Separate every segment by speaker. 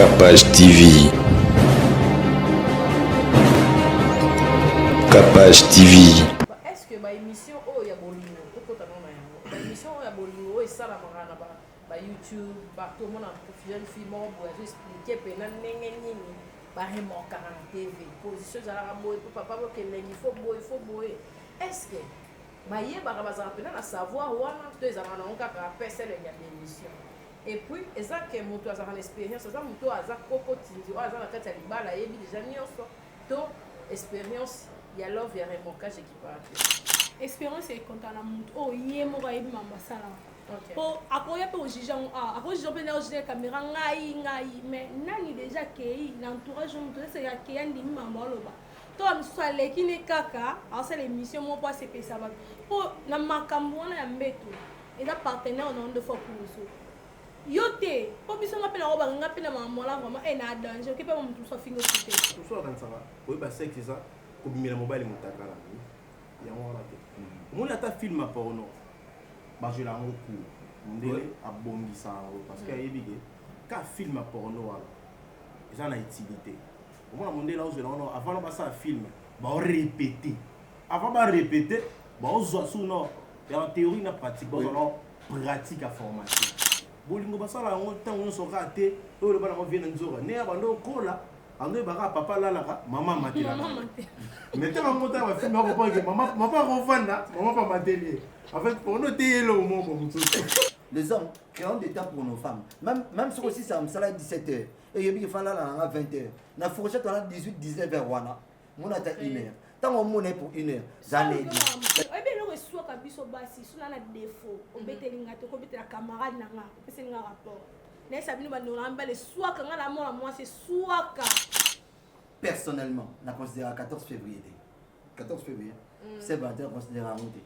Speaker 1: Capage TV. Capage TV.
Speaker 2: Est-ce que ma émission oh ya bolingo okota nona yango ba émission ya bolingo oh esala mangana ba YouTube ba tout le monde en jeune fille mo bo expliquer pena ndenge nini ba remoka na TV position za la boy papa bo kelengi faut boy est-ce que ba yeba ka bazala pena na savoir wana to ezala na onka pesa le ya émission et puis eza que moto azala expérience eza moto aza koko tindi aza na kati ya libala yebi déjà nyonso to expérience ya love ya remokage ekipate
Speaker 3: expérience ekontana mutu oyo ye moko ayebi mambo asalaka po akoya mpe ojija akojija mpe nde ojija caméra ngai mais nani déjà kei na entourage mutu ese akei andimi mambo aloba to misusu alekini kaka aosala émission moko po asepesa bato po na makambo wana ya mbeto eza partenaire na onde fois kuruso yo te po biso nga mpe nango banganga mpe na mambo ala vraiment na danger oke mpe mutu mosu afingi okute
Speaker 4: mosu akanisaka oyeba sexe eza kobimela mobali motakala yango wana te omoni ata film ya porno bazwela yango cour ndele abongisa yango parce que ayebi ke ka film ya porno wana eza na utilité omona mondele ozwela wana avant no basala film baorépété avant barépété baozwa suno ya théorie na pratique bazwala pratique ya formation bolingo basala yango ntango nyonso kaka te oyo loba nango vie na nzoka ne ya bando okola ando baka papa lalaka mama matela mais tellement monta va film ko pas maman pas revendre maman pas matelier en fait pour nous téye le moment comme tout
Speaker 5: les hommes créons des temps pour nos femmes même si aussi ça me salaire 17h et yebi fa là à 20h na fourchette on a 18 19h wana mon ata 1h tant on monnaie pour 1h j'allais dire
Speaker 3: ebe lo eswa kabiso basi suna na défaut obeteli ngate ko betela camarade nanga pese nga rapport.
Speaker 5: Personnellement, on considère 14 février. 14 février, c'est Valentin considère à monter.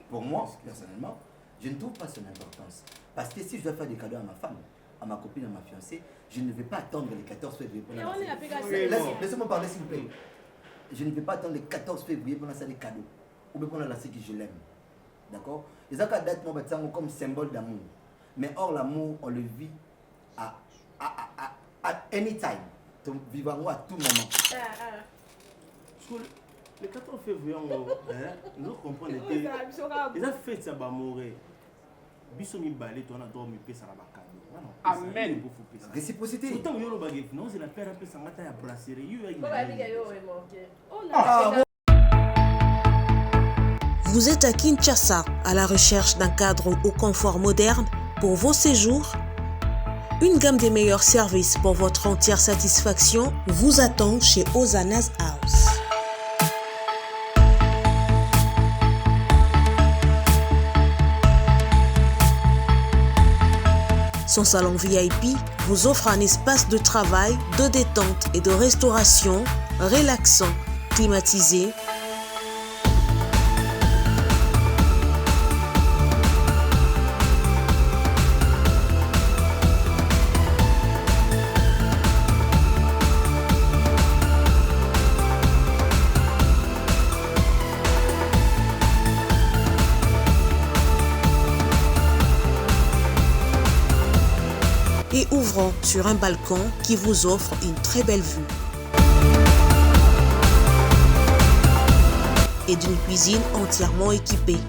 Speaker 5: Pour moi, personnellement, je ne trouve pas son importance. Parce que si je dois faire des cadeaux à ma femme, à ma copine, à ma fiancée, je ne vais pas attendre le 14 février pour laissez-moi parler s'il vous plaît. Je ne vais pas attendre le 14 février pour lancer des cadeaux. Ou bien pour lancer que je l'aime. D'accord? Les autres dates comme symbole d'amour. Mais or, l'amour, on le vit à any time. Vivant à tout moment.
Speaker 4: Le 14 février, nous comprenons que les fêtes, ça va mourir. Bisomi balé, tu as dormi, ça va amen.
Speaker 5: Réciprocité.
Speaker 4: Autant que non, c'est la paire un peu sans matin à brasserie.
Speaker 6: Vous êtes à Kinshasa, à la recherche d'un cadre au confort moderne pour vos séjours. Une gamme des meilleurs services pour votre entière satisfaction vous attend chez Ozana's House. Son salon VIP vous offre un espace de travail, de détente et de restauration relaxant, climatisé. Et ouvrant sur un balcon qui vous offre une très belle vue. Et d'une cuisine entièrement équipée.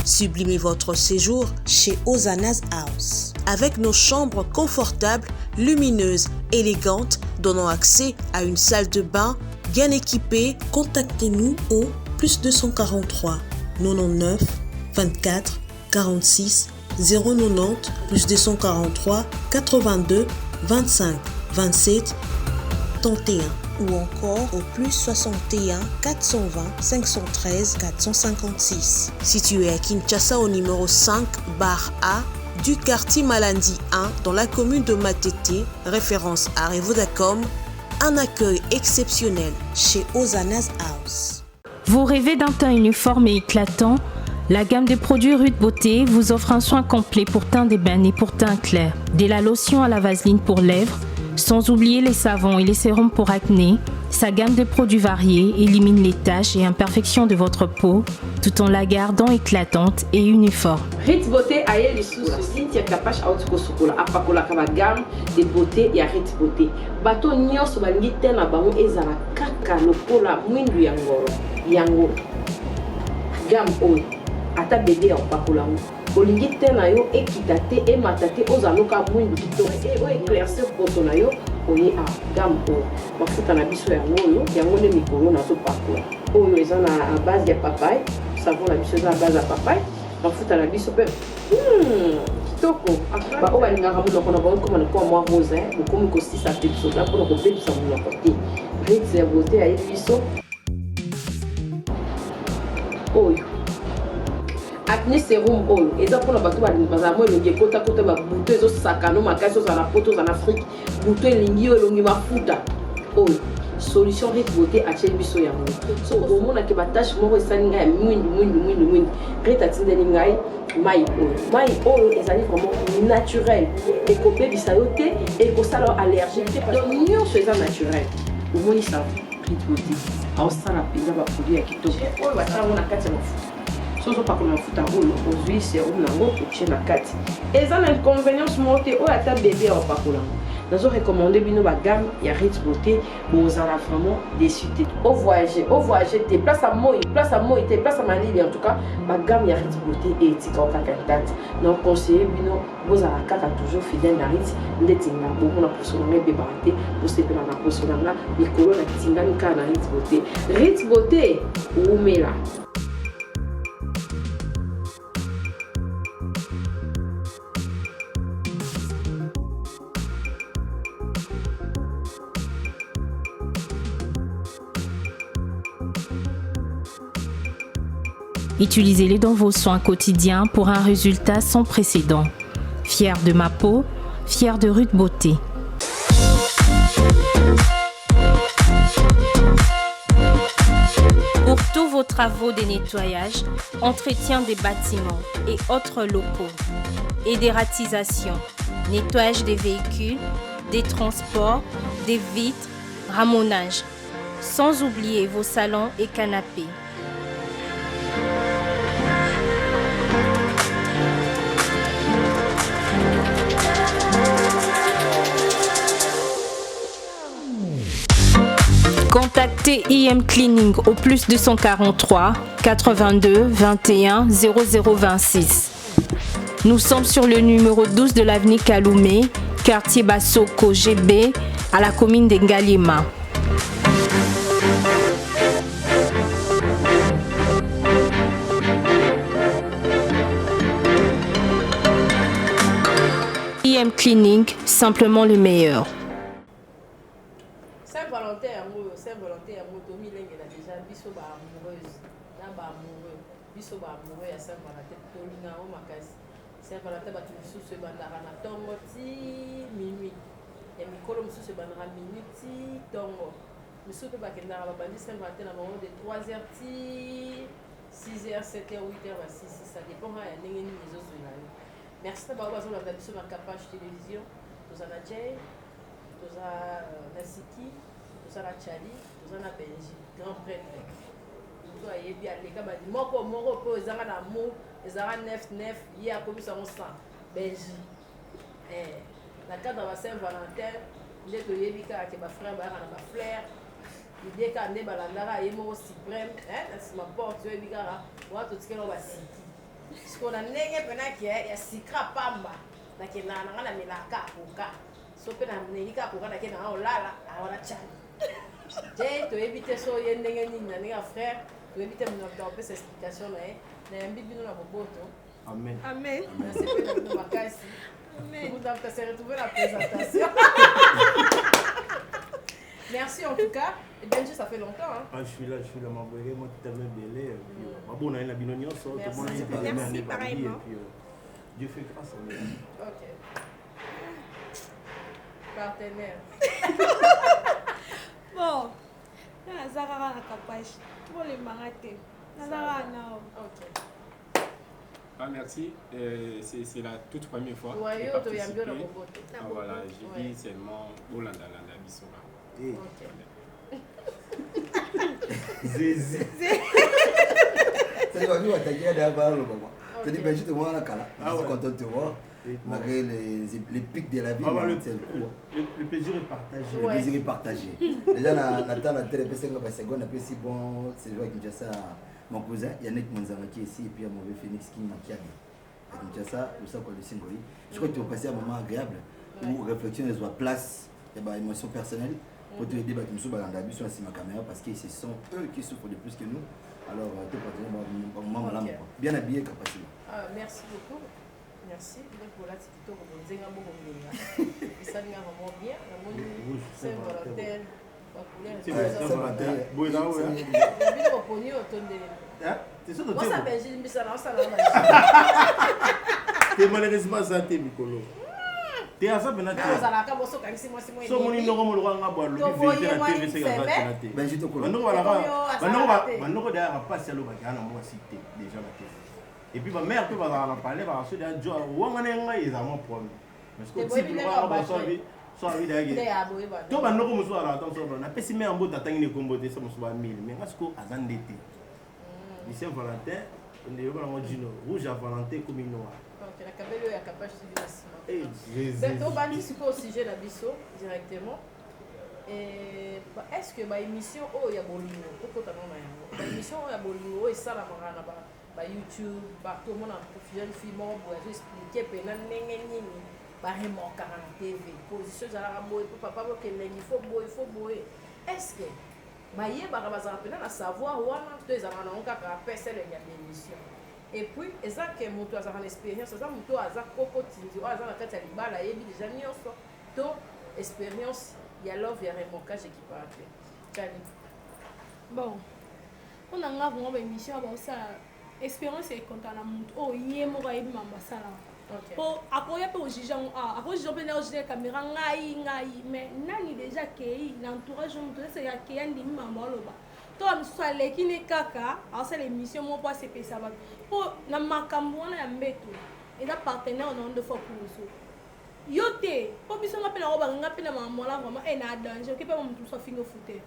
Speaker 6: Sublimez votre séjour chez Ozana's House. Avec nos chambres confortables, lumineuses, élégantes, donnant accès à une salle de bain bien équipée, contactez-nous au +243 99 24 46 090 +243 82 25 27 31 ou encore au +61 420 513 456. Situé à Kinshasa au numéro 5 bar A du quartier Malandi 1 dans la commune de Matete, référence à Revodacom, un accueil exceptionnel chez Ozana's House.
Speaker 7: Vous rêvez d'un teint uniforme et éclatant? La gamme de produits Rude Beauté vous offre un soin complet pour teint d'ébène et pour teint clair. De la lotion à la vaseline pour lèvres, Sans oublier les savons et les sérums pour acné, sa gamme de produits variés élimine les taches et imperfections de votre peau tout en la gardant éclatante et uniforme.
Speaker 2: Ritz Beauté aye lisusu Cynthia Kapash auti kosukola apakolaka ba gamme de beauté ya Ritz Beauté. Bato nyonso balingi te na bango ezala kaka lokola mwindu ya ngoro yango gamme oyo ata bébé ya opakola ngo olingi te na yo ekita te emata te ozaloka mwindu kitoko oyo éclaircir poto na yo oye a gamme oyo mafuta na biso yango nde mikolo nazopakola oyo eza na base ya papaye savon na biso eza na base ya papaye mafuta na biso mpe kitoko baoyo balingaka monoko na bango komana kwa mwa rose bokomi kosisa mpe bisoda mpona kobebisa monoko te Ritz ya beauté ayebi biso oyo acné sérum oyo eza mpona bato bazala mo elongi ekotakota babuto ezosakano makasi ozala na poto ozala na afrique buto elingi yo elongi mafuta oyo solution Ritz Beauté atieli biso yango so omonake batashe moko esali ngai ya mwindu Ritz atindeli ngai mai oyo ezali vraiment naturel ekobebisa yo te ekosala yo allergique te donc nyonso eza naturel omoni savon Ritz Beauté aosala mpenza baproduit ya kitoko oyo batalango na kati ya mafuta so ozopakola mafuta oyo ozwi serum nango otie na kati eza na inconvénience moko te oyo ata bebe aopakola ngo nazorecommande bino bagamme ya Ritz Beauté bozala vraiment déçu te ovoyage te place à moi te place à malili en tout cas bagamme ya Ritz Beauté etika okaka date donc conseiller bino bozala kaka toujours fidèle na Ritz ndeti nga bomona poso nanga ebebaka te bosepela na poso nanga mikolo na tingani kaka na Ritz Beauté Ritz Beauté umela.
Speaker 7: Utilisez-les dans vos soins quotidiens pour un résultat sans précédent. Fier de ma peau, fier de Ritz Beauté. Pour tous vos travaux de nettoyage, entretien des bâtiments et autres locaux, et des ratisations, nettoyage des véhicules, des transports, des vitres, ramonage, sans oublier vos salons et canapés. Contactez IM Cleaning au plus 243 82 21 0026. Nous sommes sur le numéro 12 de l'avenue Kaloumé, quartier Bassoko GB, à la commune de Ngalima. IM Cleaning, simplement le meilleur.
Speaker 2: Saint-Valentin ya moto milengela déjà biso ba amoureuse na ba amoureux biso ba amoureux ya Saint-Valentin tolinga o makasi Saint-Valentin batu misusu ebandaka na tongo ti minuit ya mikolo misusu ebandaka minuit ti tongo misusu mpe bakendaka babandi Saint-Valentin na bango de 3h ti 6h 7h 8h ba 6 ça dépend ya ndenge nini ezozwela yo merci na bango bazolanda biso na Kapage télévision toza na Jay toza na Siki toza na Chali toza na Belgique grand prêtre moto ayebi aleka badi moko mpe ezanga na mo ezanga 9 ye akomisa ngo 100 Belgique na cadre ba Saint-Valentin nde toyebi kaka ke bafrère bayaka na bafleur ide kaka nde balandaka ye moko suprême na nsima porte oyebi kaka wana totikela basiki siko na ndenge mpenaki ya sikra pamba nakendaka nanga na melaka akoka so mpe na ndenge kaka akoka nakendaka olala awana Chali te toyebi te so ye ndenge nini na ndenge ya frère toyebi te moto apesa explication na ye nayambi bino na boboto
Speaker 4: Amen.
Speaker 2: nasepeli bino makasi vous avez se retrouver la présentation merci en tout cas et bien sûr ça fait longtemps hein.
Speaker 4: Je suis là ma voyez moi tellement belé bon on a bino nyonso tout monde est
Speaker 3: merci pareillement
Speaker 4: et puis Dieu fait grâce à nous.
Speaker 2: OK partenaire
Speaker 3: bon naza kaka na Kapage tolemanga te naza kaka nao
Speaker 2: OK
Speaker 8: Ah, merci. C'est la toute première fois.
Speaker 2: Ouais,
Speaker 8: j'ai participé.
Speaker 2: Ah,
Speaker 8: voilà, j'ai dit seulement Olanda Landa Bissola.
Speaker 5: Zézé. C'est comme nous attaquer d'abord le moment. Je dis ben je te vois la cala. Je suis content de te voir. Malgré les pics de la vie,
Speaker 4: le plaisir est partagé.
Speaker 5: Le plaisir est partagé. Déjà Nathan a télé PC on seconde après si bon c'est joué avec Kinshasa mon cousin Yannick Monzanga qui est ici et puis un mauvais Phoenix qui m'a kiabi. Kinshasa le ça quoi le Singoli. Je crois que tu as passé un moment agréable où réflexion les soit place et bah émotion personnelle. Pour te aider, je suis dans la bus sur ma caméra parce que ce sont eux qui souffrent de plus que nous. Alors, tu es bien habillé, capacité.
Speaker 2: Merci beaucoup. Merci. Donc, voilà, c'est plutôt comme on dit, ça vient vraiment bien. Saint-Valentin.
Speaker 4: Moi, ça fait j'ai mis ça là, ça là. C'est malheureusement ça, t'es Mikolo. T'es à ça, maintenant. So moni no mo lwa ngabwa lo bi vete na TV se ga va te.
Speaker 5: Ben je te connais.
Speaker 4: Maintenant derrière passe à l'eau na mo cité déjà la TV. Et puis ma mère peut va en parler va se dire jo wanga nenga ezama problème. Parce que si tu vas ba so vi dagi. To ba no ko muso ala attention na pesi me ambo tatangi ne kombote ça muso ba 1000 mais ngasko azandete. Ni Saint-Valentin, on est vraiment Gino, rouge à Valentin comme une noire.
Speaker 2: Ok, la cabelle est capable de se donc, on va dire au sujet de la bisso directement. Est-ce que l'émission il y a bolingo, l'émission il y a bolingo et ça la marana ba YouTube, ba tout le monde a profité de film pour expliquer pendant n'engeni ba remor 40 TV, position za boy papa que il faut boy. Est-ce que baye ba bazara pendant savoir wana to ezana na onka ka pesa le ya l'émission. Et puis, c'est ça que mon toit a une expérience, c'est ça mon toit a coco tinzi, a na kati ya libala yebi déjà nyonso. To expérience, il y a love, il y a remorquage qui part. Kali.
Speaker 3: Bon. On a vraiment une émission about ça. Expérience est content na mon oh yemo ga yebi mamba sala. OK. Po akoya pe ojijan ako jijan pe na ojijan caméra ngai mais nani déjà kei l'entourage mon toit c'est ya kei ndi mamba loba. To soit lekini kaka asa l'émission mo pas c'est ça va po na makambo wana ya mbeto eza partenaire na ndo fokuso yote po biso ngapela roba ngapela mamola vraiment na danger ke pe mo mtu so fingo fute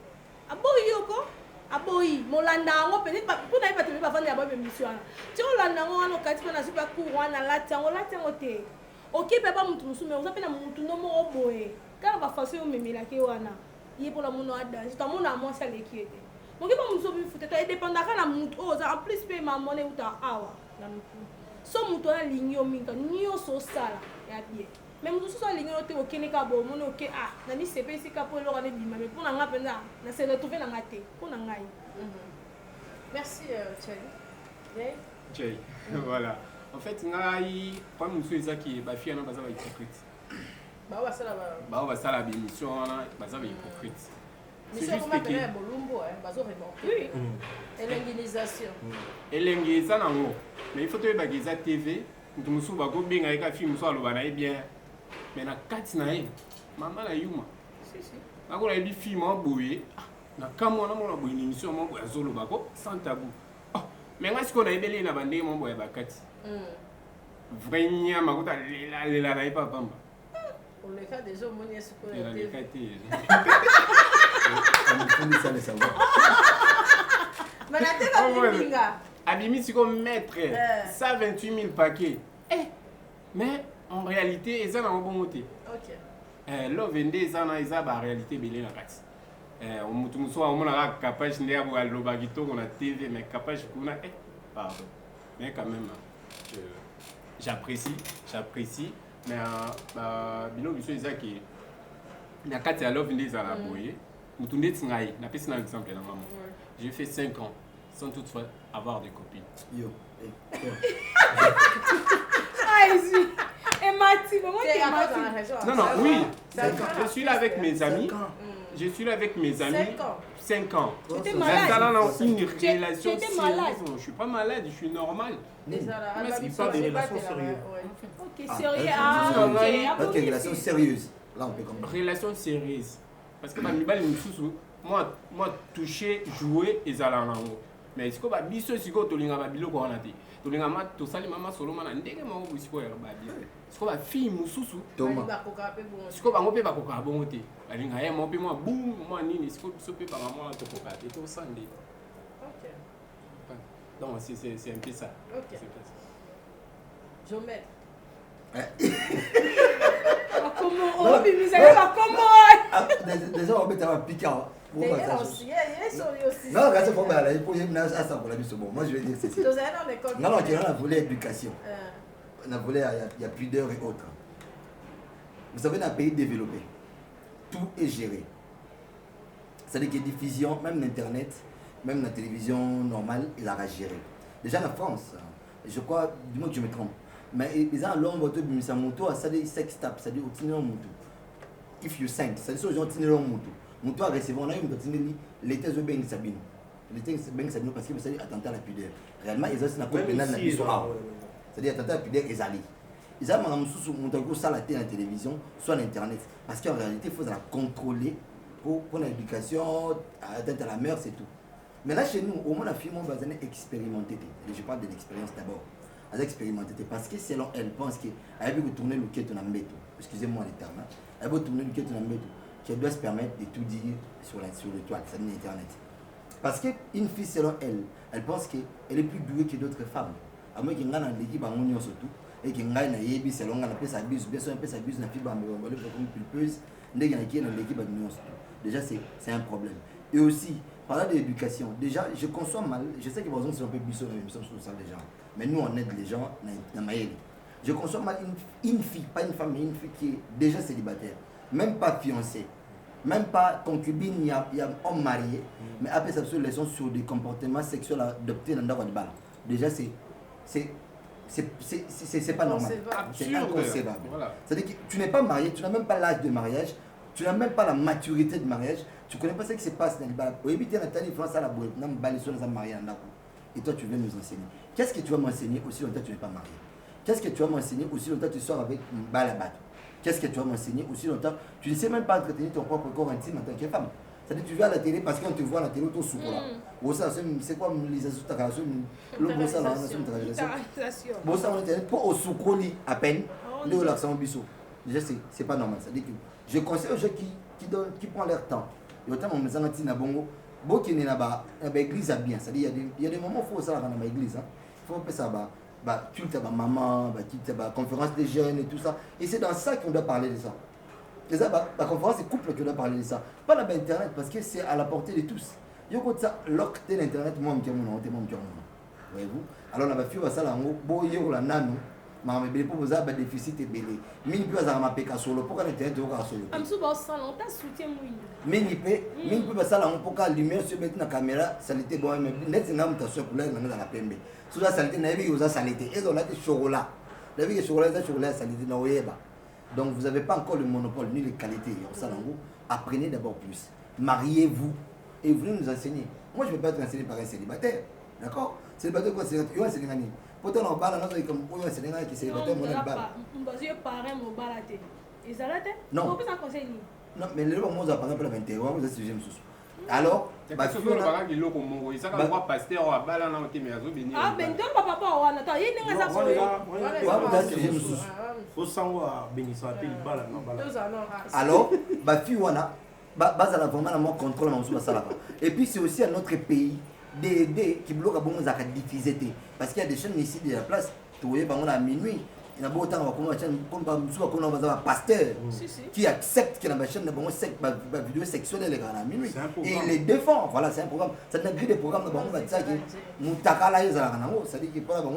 Speaker 3: aboyi yoko aboyi molanda ngo peut-être pas pour na pas te pas vendre ya ba émission wana ti olanda ngo wana kati na super cour wana latango te OK pe pas mtu musume ozapela mtu no mo oboye kana ba façon yo memela ke wana ye pour la mono a danger to mona mo sa lekiete. Donc il faut me foutre ça dépend de la montre en plus payer ma monnaie ou ta awa la montre so montre la ligne au minka nio so sala ya bien même tout ça ligne au te au keneka bo mon OK na ni CP si ka pour le rane bima mais pour na ngapenda na se retrouver na ngate pour na ngai.
Speaker 2: Merci
Speaker 8: Thierry. Voilà. En fait ngai comme monsieur Isaki ba fille na baza ba hypocrite. Ba wa sala ba émission na baza ba hypocrite.
Speaker 2: C'est juste que oui. Elengisation.
Speaker 8: Elengisa nango. Mais il faut te bagiza TV, tu musu ba ko benga eka film so aloba na bien. Mais na kati na ye, mama na yuma.
Speaker 2: Si.
Speaker 8: Ba ko na bi film boye. Na kamo na mo na boye émission mo boye zolo ba ko sans tabou. Mais ngasi ko na ebele na bande mo boye ba kati. Vrainya makota lela na ipa pamba.
Speaker 2: Pour le cas des hommes, on est sur la TV. Mais la télé,
Speaker 8: Abimi, c'est comme maître. 128 000 paquets. Mais en réalité, ils ont un bon moté. Là, vendez, ils ont en réalité belé la carte. On soit au moins capable de avoir le bagito, on a TV, mais capable de pardon. Mais quand même, j'apprécie. Mais bino biso ezaki na kati ya love ndeza la boye mutunde tsingai na pesi na exemple na maman. J'ai fait 5 ans sans toutefois avoir de copines.
Speaker 5: Yo.
Speaker 3: Et Mati, comment tu es
Speaker 8: Non, oui. Je suis là avec mes amis. 5 ans.
Speaker 3: Tu étais malade.
Speaker 8: Une relation sérieuse. Je suis pas malade, je suis normal.
Speaker 4: Mais c'est pas des relations sérieuses.
Speaker 3: Ok, sérieux.
Speaker 5: Parce que relation sérieuse. Là, on peut comprendre.
Speaker 8: Relation sérieuse. Parce que moi, toucher, jouer, et ça là. mais siko ba biso siko tolinga ba biloko wana te tolinga ma to sali mama solo mana ndenge moko siko ya ba bi siko ba fille mususu
Speaker 5: Thomas
Speaker 8: siko bango pe bakoka bongo te balinga ye mo pe moi boum moi nini siko biso pe par moi to koka te to sande.
Speaker 2: OK.
Speaker 8: Donc c'est un peu ça.
Speaker 2: OK. Jomel.
Speaker 3: Comment on peut miser pas comment
Speaker 5: déjà on peut t'avoir piquant.
Speaker 2: Il est aussi
Speaker 5: non, regarde, il faut que il faut y ça pour la mission. Moi, je vais dire ceci. Non, non, on a voulu éducation. On a voulu, il y a pudeur et autres. Vous savez, dans un pays développé, tout est géré. C'est-à-dire que la diffusion, même l'Internet, même la télévision normale, il a géré. Déjà en France, je crois, du moins que je me trompe, mais ils ont l'homme de Bimisa Moto, ça dit sex tap, ça dit au Tino Moto. If you sing, ça dit aux gens Tino Moto. Moto a reçu, on a eu une continuité, l'été de Ben Sabine. L'été de Ben Sabine parce que vous savez, attentat à la pudeur. Réellement, ils ont une cause pénale dans l'histoire. C'est-à-dire, attentat à la pudeur, ils allaient. Ils ont montré ça à la télévision, soit à l'internet. Parce qu'en réalité, il faut la contrôler pour l'éducation, atteinte à la mère, c'est tout. Mais là, chez nous, au moins, la fille, on va expérimenter. Je parle de l'expérience d'abord. Elle a expérimenté parce que selon elle pense qu'elle veut tourner le quai de l'ambeto. Excusez-moi les termes. Elle veut tourner le quai de l'ambeto. Qu'elle doit se permettre de tout dire sur le toit, c'est-à-dire Internet. Parce qu'une fille, selon elle, elle pense qu'elle est plus douée que d'autres femmes. À moins qu'elle ait dans l'équipe, surtout, et qu'elle ait dans l'équipe, selon elle, elle s'abuse, bien sûr, elle s'abuse, la fille, elle est pulpeuse, elle est dans l'équipe, déjà, c'est un problème. Et aussi, parlant de l'éducation, déjà, je conçois mal, je sais que par exemple, c'est un peu plus sur ça, les gens, mais nous, on aide les gens dans Maël. Je conçois mal une fille, pas une femme, mais une fille qui est déjà célibataire. Même pas fiancée, même pas concubine, il y a homme marié, mais après ça se laisse sur des comportements sexuels adoptés dans le bal. Déjà, c'est pas normal. C'est inconcevable. Voilà. C'est-à-dire que tu n'es pas marié, tu n'as même pas l'âge de mariage, tu n'as même pas la maturité de mariage, tu ne connais pas ce qui se passe dans le bal. Et toi, tu viens nous enseigner. Qu'est-ce que tu vas m'enseigner aussi longtemps que tu n'es pas marié? Qu'est-ce que tu vas m'enseigner aussi longtemps que tu sors avec une balle à battre? Qu'est-ce que tu vas m'enseigner aussi longtemps? Tu ne sais même pas entretenir ton propre corps intime en tant que femme. C'est-à-dire que tu vas à la télé parce qu'on te voit à la télé autour sous là. C'est quoi les associations? Bon, ça, on est pas au sous-coli à peine. Déjà, c'est pas normal. C'est-à-dire que je conseille aux gens qui prennent leur temps. Et autant, on me dit que bon, qui n'est pas l'église à bien. C'est-à-dire il y a des moments où il faut ça dans l'église. Il faut faire ça. Culte à ma maman, conférence des jeunes et tout ça. Et c'est dans ça qu'on doit parler de ça. Et ça, la conférence des couples qu'on doit parler de ça. Pas dans Internet, parce que c'est à la portée de tous. Il y a ça, l'octet d'Internet, moi, je voyez-vous. Alors, la fille va ça, là, il y a la nano. Mais pour vous avoir déficit et belé. Mais il peut avoir ma péca solo. Pourquoi l'Internet est solo? Mais il peut passer là, pour que la lumière se mette dans la caméra, ça l'était bon. Mais net, c'est un homme qui a sur couleur dans la pembe. Sous la saleté, il y a saleté. Et on a des chocolats. La vie est chocolat, saleté dans le donc vous n'avez pas encore le monopole ni les qualités. Apprenez d'abord plus. Mariez-vous et vous nous enseigner. Moi je ne vais pas être enseigné par un célibataire. D'accord? Célibataire quoi? C'est un pourtant on parle comme un célibataire qui est célibataire. Non. Non, mais le moment où on a parlé pour la 21, vous êtes sujet sous. Alors,
Speaker 8: parce que le bagage est loco mongo, il s'appelle quoi pasteur à balana au témé azo béni.
Speaker 3: Ah ben donc papa on attend, il n'est pas ça.
Speaker 5: Alors, bah fille wana, bah ça vraiment la mort contrôle dans sous ça là. Et puis c'est aussi à notre pays d'aider qui bloque à bon ça diffuser parce qu'il y a des chaînes ici de la place, tu voyais par à minuit. Il y a beaucoup de temps comme un pasteur qui accepte que la chaîne de vidéo sexuelle à la minuit. Et il les défend. Voilà, c'est un programme. Ça n'a plus de programme de c'est-à-dire que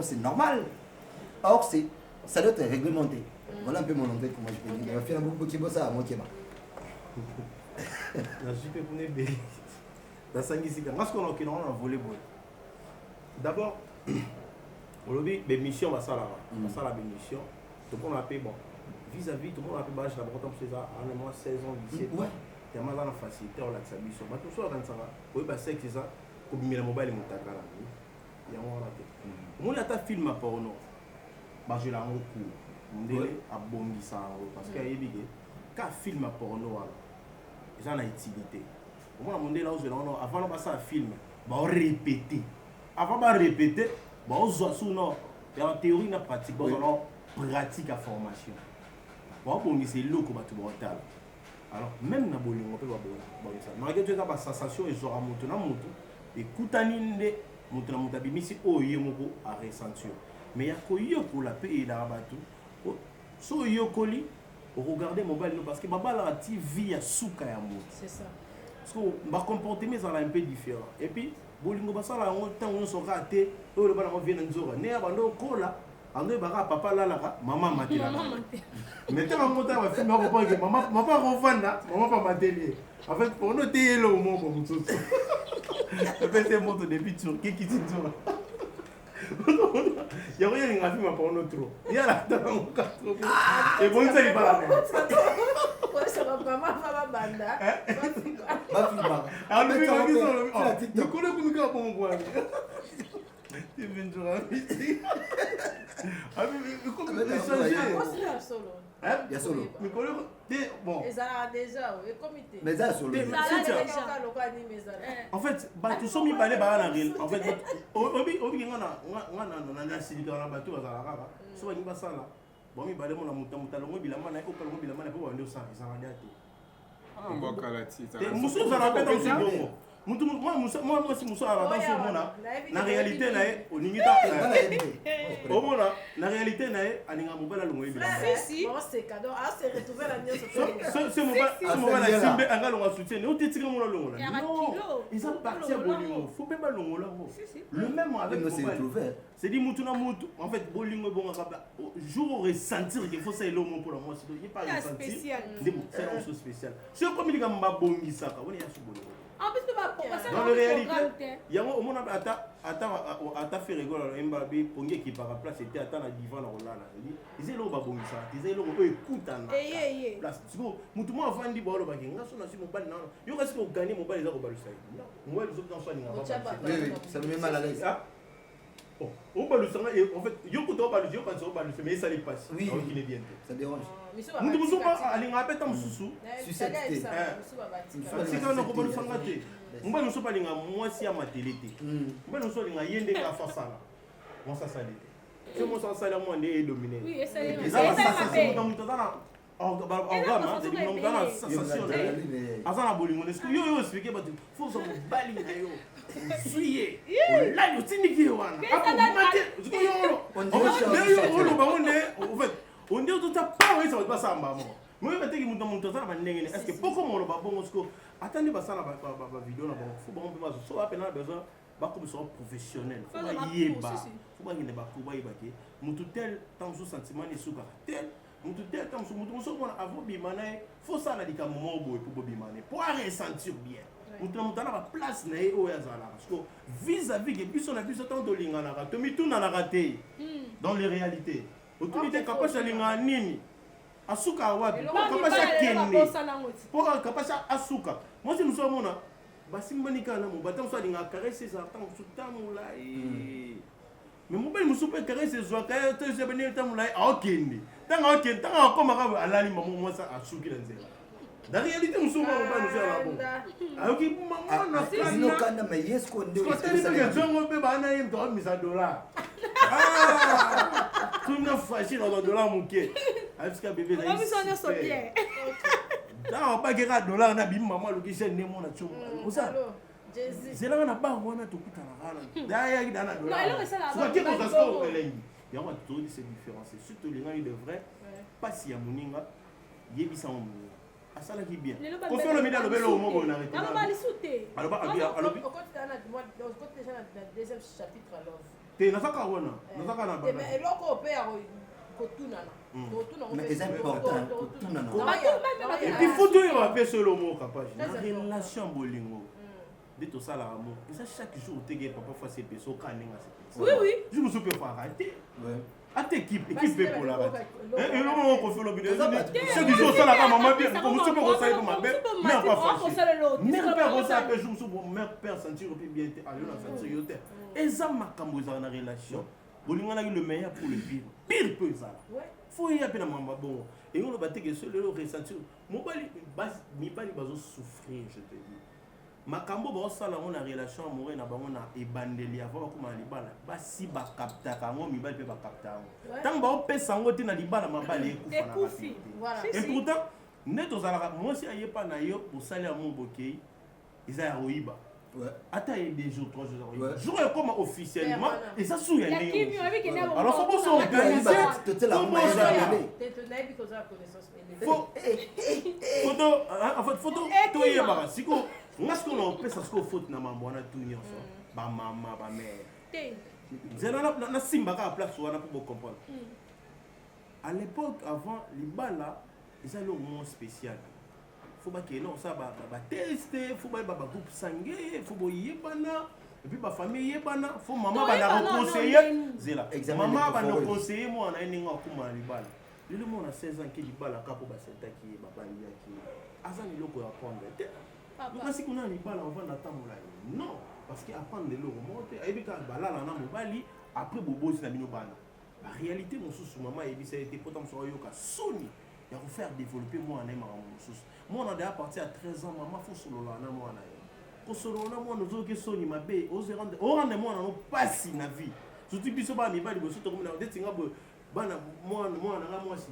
Speaker 5: c'est normal. Or, ça doit être réglementé. Voilà un peu mon entrée, comment je peux dire. Il va faire beaucoup de choses à moi qui est
Speaker 4: d'abord, on a dit des missions, ça là, mission. Tout le monde a payé bon. Vis-à-vis, tout le monde a payé bah, je l'apporte comme ça, en moins 16 ans, 17 ans. Il y a mal à la facilité, on a sa mission. Mais tout ça, oui, bah c'est que ça, comme il y a le mobile, il y a un raté. Moi, il y a un film à porno. Bah je l'ai en cours. On dit à bomber ça parce qu'il y a des quand film à porno, ils ont une utilité. Moi, on dit là où je l'ai avant de passer un film, bah on répéter. avant de répéter, bon, en théorie, na pratique, bon, pratique à formation. Bon, c'est l'eau que tu vas alors, même na bolingo, on peut voir ça. Malgré tout ça, la sensation est sur la moto, et Koutaninde, monte bimisi, yemoko à ressentir. Mais il y a quoi pour la paix et la rabatou. So yokoli, regardez mon bal parce que Baba la TV à souka ya moto.
Speaker 2: C'est ça.
Speaker 4: Parce que ma comportement ça un peu différent. Et puis, bolingo basala on temps on so raté, le bala on vient nzora. Ne abando kola. André Bara, papa là, maman m'a dit là. Maintenant, mon temps va faire ma papa, maman pas refanda, maman pas m'atelier. En fait, pour nous, t'es là au monde comme tout ça. Je fais ces mots depuis tout, qui dit tout. Il y a rien qui a fait ma pour nous trop. Il y a la dans mon cas. Et bon, ça, il va la même.
Speaker 2: Ça va pas, maman banda.
Speaker 4: Ah, le mec, je connais que nous avons pour moi. Tu viens de ramener. Ah, mais comment changer?
Speaker 5: Il y a solo.
Speaker 4: Mais bon.
Speaker 2: Et ça a déjà, oui, comité.
Speaker 5: Mais ça, solo.
Speaker 4: En fait, tu sommes mis par les barres en réel. En fait, obi on a signé dans la bateau à Zara. Soit il va ça là. Bon, il va demander mon talon, il a mané au palon, il a mané pour 200, ils ont regardé.
Speaker 8: Ah, on va calati.
Speaker 4: Moussou, ça rappelle dans ce bon. Moi, si Moussa a dans ce moment-là, la réalité, on y est. Au moment-là, la réalité, on a un mobile à l'ongoué.
Speaker 2: Si, c'est cadeau. Ah, c'est retrouvé la nuit.
Speaker 4: Ce moment-là, Simbe, un gars, on va soutenir. On t'est tiré mon long. Non, ils ont parti à Bolingo. Faut pas long là. Le même avec le mobile. C'est dit, Moutouna Moutou. En fait, Bolingo, bon, jour ressentir qu'il faut ça, l'homme pour la moi. Il n'y a pas ressentir. C'est une chose spéciale. Si on comme il y a un babongi, ça, on est à ce Bolingo.
Speaker 3: En plus,
Speaker 4: dans la réalité, il y a un moment où tu fait rigoler Mbappé pour qui par la place était à la divan là. Ils étaient là au babongi ça, ils étaient là au écoute en place. Tu vois, moi avant dit bon le bagage, on a sur mon bal non. Il reste qu'on gagne mon bal les autres balles ça. Moi les autres dans soigne.
Speaker 5: Oui, ça me met mal à l'aise.
Speaker 4: Bon, on va le savoir et en fait, yo ko to ba le yo quand on va le mais ça les passe.
Speaker 5: Oui,
Speaker 4: il est bien.
Speaker 5: Ça dérange.
Speaker 4: Nous sommes pas aller répéter en sous.
Speaker 5: Sucette.
Speaker 4: C'est quand on va le sangater. On va nous sommes pas aller moi si à ma télé. On va nous sommes aller yende ka fa ça là. Moi ça ça l'était. C'est moi ça ça là moi est dominé.
Speaker 3: Oui, ça est.
Speaker 4: C'est ça dans tout dans c'est dit non dans sensation. Azana bolingo est-ce que yo expliquer ba faut ça bali na yo. Suye. Là yo tindiki wana. On dit tout ça pas oui ça va pas ça mbamo. Moi je vais te dire mon ça va ndenge est-ce que pourquoi mon ba bon parce que attendez ba ça la vidéo là bon faut bon pas so appel na besoin ba comme ça professionnel. Faut ba yeba. Faut ba ngene ba ko ba yeba ke mutu tel tant sous sentiment ni suka tel mutu tel tant sous mutu so bona avant bimana faut ça na dika moment boy pour bimana pour ressentir bien. Mutu na ba place na e o ya zala parce que vis-à-vis que biso na biso tant dolinga na raté mi tout na raté dans les réalités. Autorité capable de linga nini asuka wapi capable de kende pour capable asuka moi je me suis mona basimbani kana mo batam so linga caresser ça tant sutamula mais mo ba mo super caresser zo ka to je beni tamula okende tanga okende tanga ko maka alali maman moi ça asuki na nzela dans réalité nous sommes pas nous faire la bon alors qui maman na
Speaker 5: sino kana mais yes ko ndio
Speaker 4: c'est que zongo pe bana yim to $1000 tout le monde fâché dans $1 mouké. Est-ce que bébé
Speaker 3: on va sonner son bien.
Speaker 4: Non, pas que $1 na bim maman le qui né mon atchou. Ça. C'est là on a pas on a tout kuta na rana. D'ailleurs il dans $1.
Speaker 3: Non, il ça là.
Speaker 4: Soit que on s'asco elengi. Il y a moi tout ces différences. Surtout les gens ils devraient pas si ya moninga yebisa mo. Asala qui bien. Qu'on fait le média le belo au moment on arrête.
Speaker 3: On va les sauter.
Speaker 4: Alors pas
Speaker 2: alors au côté déjà dans deuxième chapitre alors.
Speaker 4: Te nasaka wana nasaka na bana
Speaker 2: mais eloko pe ya kotunana
Speaker 5: mais c'est important kotunana
Speaker 4: et puis photo il va faire solo mot capable na relation bolingo de tout ça là amour et ça chaque jour te gay papa face peso kaninga c'est
Speaker 3: oui
Speaker 4: je me suis pas arrêter à tes équipe pour la et le moment qu'on fait le vidéo c'est du jour ça là maman bien comme je peux conseiller pour ma mère mais pas facile mère père conseiller que je me suis pour mère père sentir bien aller dans sentir yote et ça makambo za na relation bolinga na le meilleur pour le pire peu ça faut y appeler maman bon et on va te que seul le ressentir mon bali mi bali bazo souffrir je te dis makambo baosala ngo na relation amoureuse na bango na ebandeli avant bakoma na libala basi bakaptaka yango mibali mpe bakapta yango ntango baopesa yango te na libala mabali ekufa et pourtant nde tozalaka mwasi ayepa na yo osali yango bokei eza ya koyiba ata ye 2 jours 3 jours akoyiba jour ekoma officiellement eza su ya ndenge alors faut boso organiser photo toyebaka siko nga siko na opesa siko faute na mambo wana tu nyonso bamama bamere nzela nasimbaka ya place wana mpo bocomprendre à l'époque avant libala eza eloko mo spécial faut bakende osala bateste faut bayeba bagroupe sange faut boyebana epuis bafamille eyebana faut mama bana conseiller zela mama bana conseiller mwana ye ndenge akóma na libala lelo mona 16 ans ke libala kaka mpo basentaki ye babaliaki aza na eloko ya apprendre te lokasi kuna na libala ovanda ata molai non parce que apprendre eloko moko te ayebi kaka balala na mobali après bobosi na bino bana baréalité mosusu mama ayebisa ye te po ta mosu oyoka soni ya kofaire développer mwana ye makambo mosusu mwana deya partir ya 13 ans mama fo solola na mwana ye kosolola na mwana ozoyoki soni mabe orande mwana no pasi na vie surtout biso bana mibali boso tokomina ndetinga boye bana mwana nga mwasi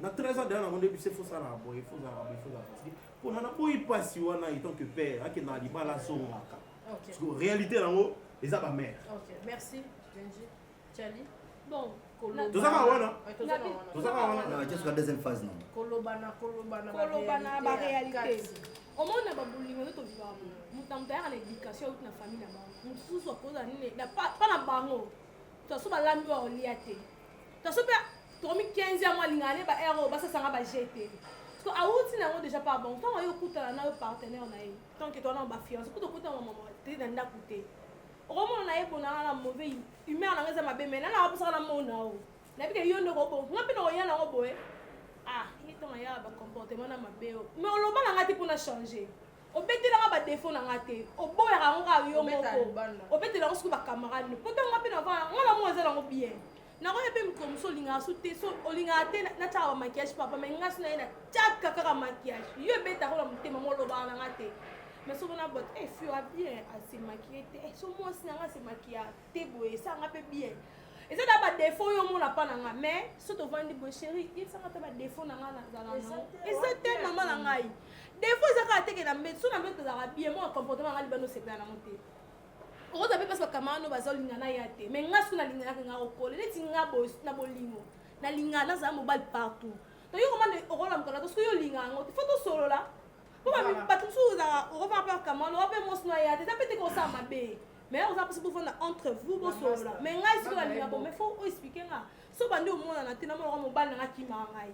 Speaker 4: na 13 ans deya nango nde biso efosala boye efosala parce que mpona na boyi pasi wana etant que père akenda na libala azongaka parce que réalité nango eza bamare.
Speaker 2: Merci Genji. Tchali.
Speaker 3: Bon,
Speaker 4: tozaka wana
Speaker 5: jusqu'à deuxième phase non
Speaker 2: kolobana
Speaker 3: ba réalité omona babulingo to vivamo mutamta ya na éducation na famille na bango mususu akoza nini na pas na bango to so ba lambi wa oliate to so ba tomi 15 ya mwalingane ba ero ba sanga ba jeter parce que awuti na ngo déjà pas bon tant yo kutala na yo partenaire na ye tant que toi na ba fiance ko to kuta maman te na ndakute omona na ye bona na mauvais humain na ngeza mabe mena na apusa na mona o na bike yo ndoko bo ngapi no yana ngo boye ito ya ba comportement na mabe o mais oloba na ngati pona changer obetela nga ba défaut na ngate oboya nga nga yo moko obetela ngo su ba camarade po to ngapi na va ngala mo ezela ngo bien na ko yebe mkomso linga su te so olinga te na tawa maquillage papa mais ngasi na ina chaka kaka maquillage yo beta ko na mutema mo loba na ngate mais souvent na bot fura bien à se maquiller so moi si nga se maquiller te boye ça nga pe bien et ça da ba défaut yo mo na pa na nga mais so to vandi bo chérie il ça nga ta ba défaut na nga na zala non et ça te maman na ngai défaut ça ka te ke na mbet so na mbet za bien mo comportement nga libano se plan na monte o za pe parce que kamano ba zolinga na ya te mais nga su na linga nga okole leti nga bo na bolingo na linga na za mobile partout to yo comment o rola mkola to so yo linga ngo faut to solo la bato mosusu ozaka pas kamano ope mosi na ya te eza pete kosa mabe mais oza mpasi bofanda entre vous bosolola mais ngai sikoyo nalinga bo mais faut oexplike nga so bandi omonana te namonaka mobali nanga kimaka ngai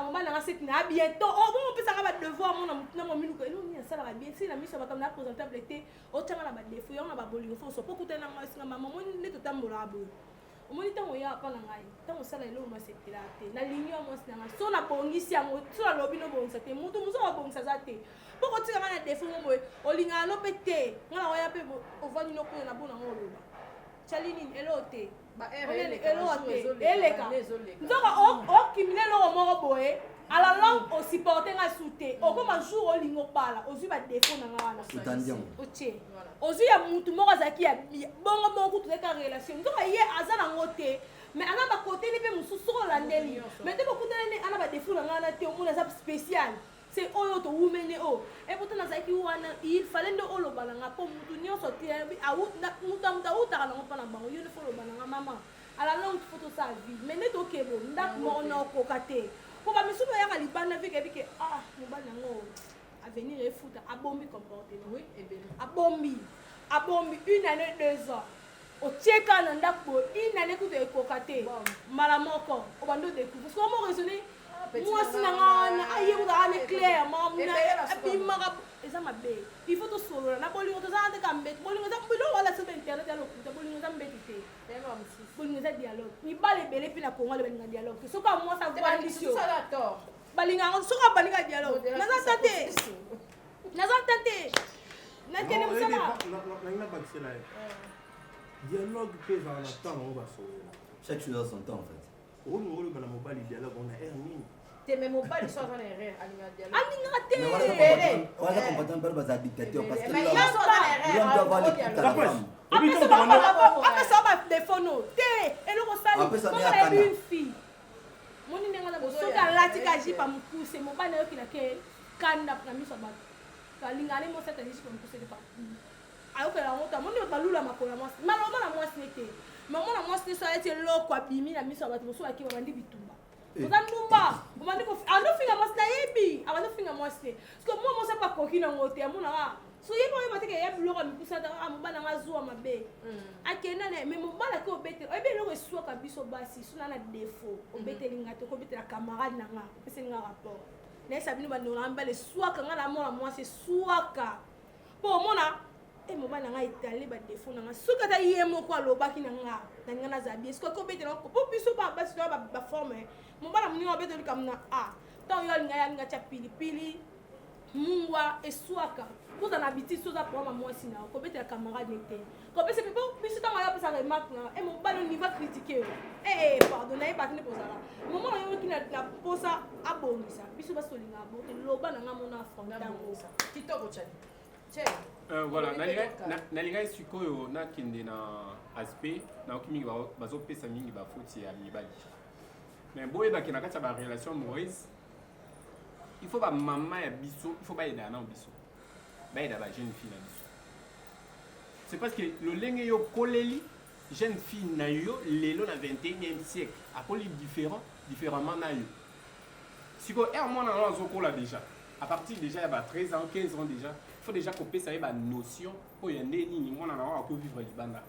Speaker 3: mobali nanga seki na bientôt bongo opesaka badevoir mona na mominuka eloni asalaka bien si na miso ya bato na présentable te otyanga na badefo yango na babolingo fo so po kutana nanga esinga mama omoni nde totambolaka boye omoni ntango oya apa na ngai ntango osala eloko masepela te nalingi yo mwasi na ngai so nabongisi yango so nalobi nobongisa te motu mosu abongisa za te mpo kotika ngai na defo mo boye olingaka no mpe te nga na oya mpe ovandi nokuna na bona ngo oloba tyali nini elo te elo te eleka nzoka okimile eloko moko boye ala longue osupporte nga su te okoma jour olingi opala ozwi badefo na nga wana otie ozwi ya mutu moko azalaki ya bongo bongo tozalaki ya relation nzoka ye aza nango te mais ana bakoteli mpe mosusu soko olandeli mais te bokutelani ana badefo na nga wana te omona aza spécial c'est oyo towumene o epoto nazalaki wana il fallait nde oloba na nga mpo mutu nyonso te mutu awutaka nango mpa na bango yo nde fo oloba na nga mama ala longue fo tosala vie mais nde tokebo ndako moko na okoka te po bamisusu bayaka libanda vike bike mobali yango avenir efuta abombi comportement abombi 1 année 2 ans otieka na ndako boye 1 année kuta ekoka te mala moko obandi odécouvre parce que omo raisonné mwasi na nga wana ayebaka ane claire abimaka eza mabe il faut tosolola na bolingo tozala te ka mbeti bolingo eza biloko wala sobe internet ya lokuta bolingo eza mbeti te bolingo eza dialogue mibala ebele mpe na kongo balinga dialogue te soki amwasi avwandisi yo balingaka soki abalinga dialogue naza ta te nakende mosala
Speaker 4: nalinga bakisela ye dialogue mpe ezala na ntango yango basolola
Speaker 5: chaque chose a son temps en fait
Speaker 4: olingo oloba na mobali dialogue on a air nini
Speaker 2: te mais mobali so aza na erreur alinga dialogue
Speaker 3: alinga te
Speaker 5: wana comportement pale baza dictateur parce que
Speaker 2: mais il a so aza na erreur
Speaker 5: doit avoir les coups à la femme
Speaker 3: apesa ba défaut te eloko sali mona une fille moni ndenge na soki alati ka jipe amokuse mobali ayokilake kanda na miso ya bato kalinga ale mosi atali jipe amokuse te ayokela yango ta moni balula makola mwasi maloma na mwasi ne te mais mona mwasi te so ayeti eloko abimi na miso ya bato mosusu aki babandi bitumba oza ndumba obandi andofinga mwasi nayebi abandofinga mwasi te parceke mwa mwasi apakoki nango te amonaka so yeba oyeba teke ya biloko ya mikusa ata mobala nga zuwa mabe akenda na mais mobala ke obetela oyebi eloko eswaka biso basi sona na défaut obeteli nga te okobetela camarade na nga opeseli nga rapport nayesa bino bandeko na mbala eswaka nga na mona mwasi eswaka mpo omona mobali na nga etale badefo na nga soki ata ye moko alobaki na nga naninga nazala bien soki akobetela po biso basi to baforme mobala moninga obeteli kamu na ntango yo alinga ye alinga tia pilipili mungwa eswaka kuza na biti soza pour mwasi na kobetela camarade nete kopesa pe biso ntango yo apesa remarque na mobali on va critiquer pardon nayebaki nde kozala moment oyo oyoki na posa abongisa biso basolinga abote loba na nga mona afrontango
Speaker 2: kitoko chani
Speaker 8: voilà nalingai sikoyo nakende na aspect naoki mingi bazopesa mingi bafoti ya mibali mais boyebaki na kati ya barelation amoureuse il faut bamama ya biso il faut bayeda na biso bayeda bajeune fille na biso c'est parce que lolenge yo koleli jeune fille na yo lelo na 21e siècle akoli différemment na yo siko mwana na azokola déjà à partir déjà ya ba 13 ans 15 ans déjà il faut déjà couper ça ba notion po yende nini mwana na wa ko vivre libanda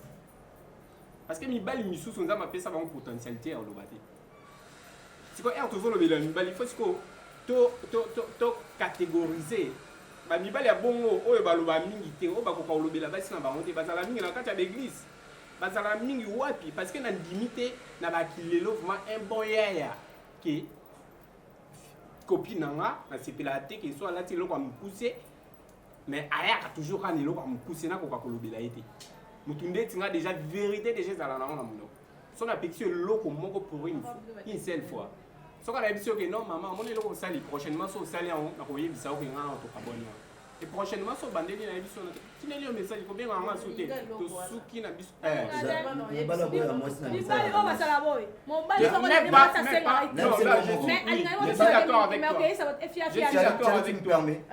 Speaker 8: parce que mibali misusu nzama pesa ba potentialité ya lobate siko tozo lobela mibali il faut siko to catégoriser ba mibali ya bongo oyo baloba mingi te o bakoka olobela basi na bango te bazala mingi na kati ya l'église bazala mingi wapi parce que na limite na bakilelo vraiment un bon yaya ke copine nanga na sepela te ke so alati eloko amukuse mais ayaka toujours kana eloko amukuse na koka kolobela ete mutu nde tinga déjà vérité déjà ezala nango na monoko so na pekisi eloko moko pour une seule fois soka na biso ke non maman mon eloko osali prochainement so osali yango na koyebisa oke nga na tokaboni et prochainement so bandeli na biso na tineli yo message ko benga nga so te to suki na biso
Speaker 5: mobala boya mwasi na
Speaker 3: mibali oyo basala boye mobali soko na demasa senga mais alinga yo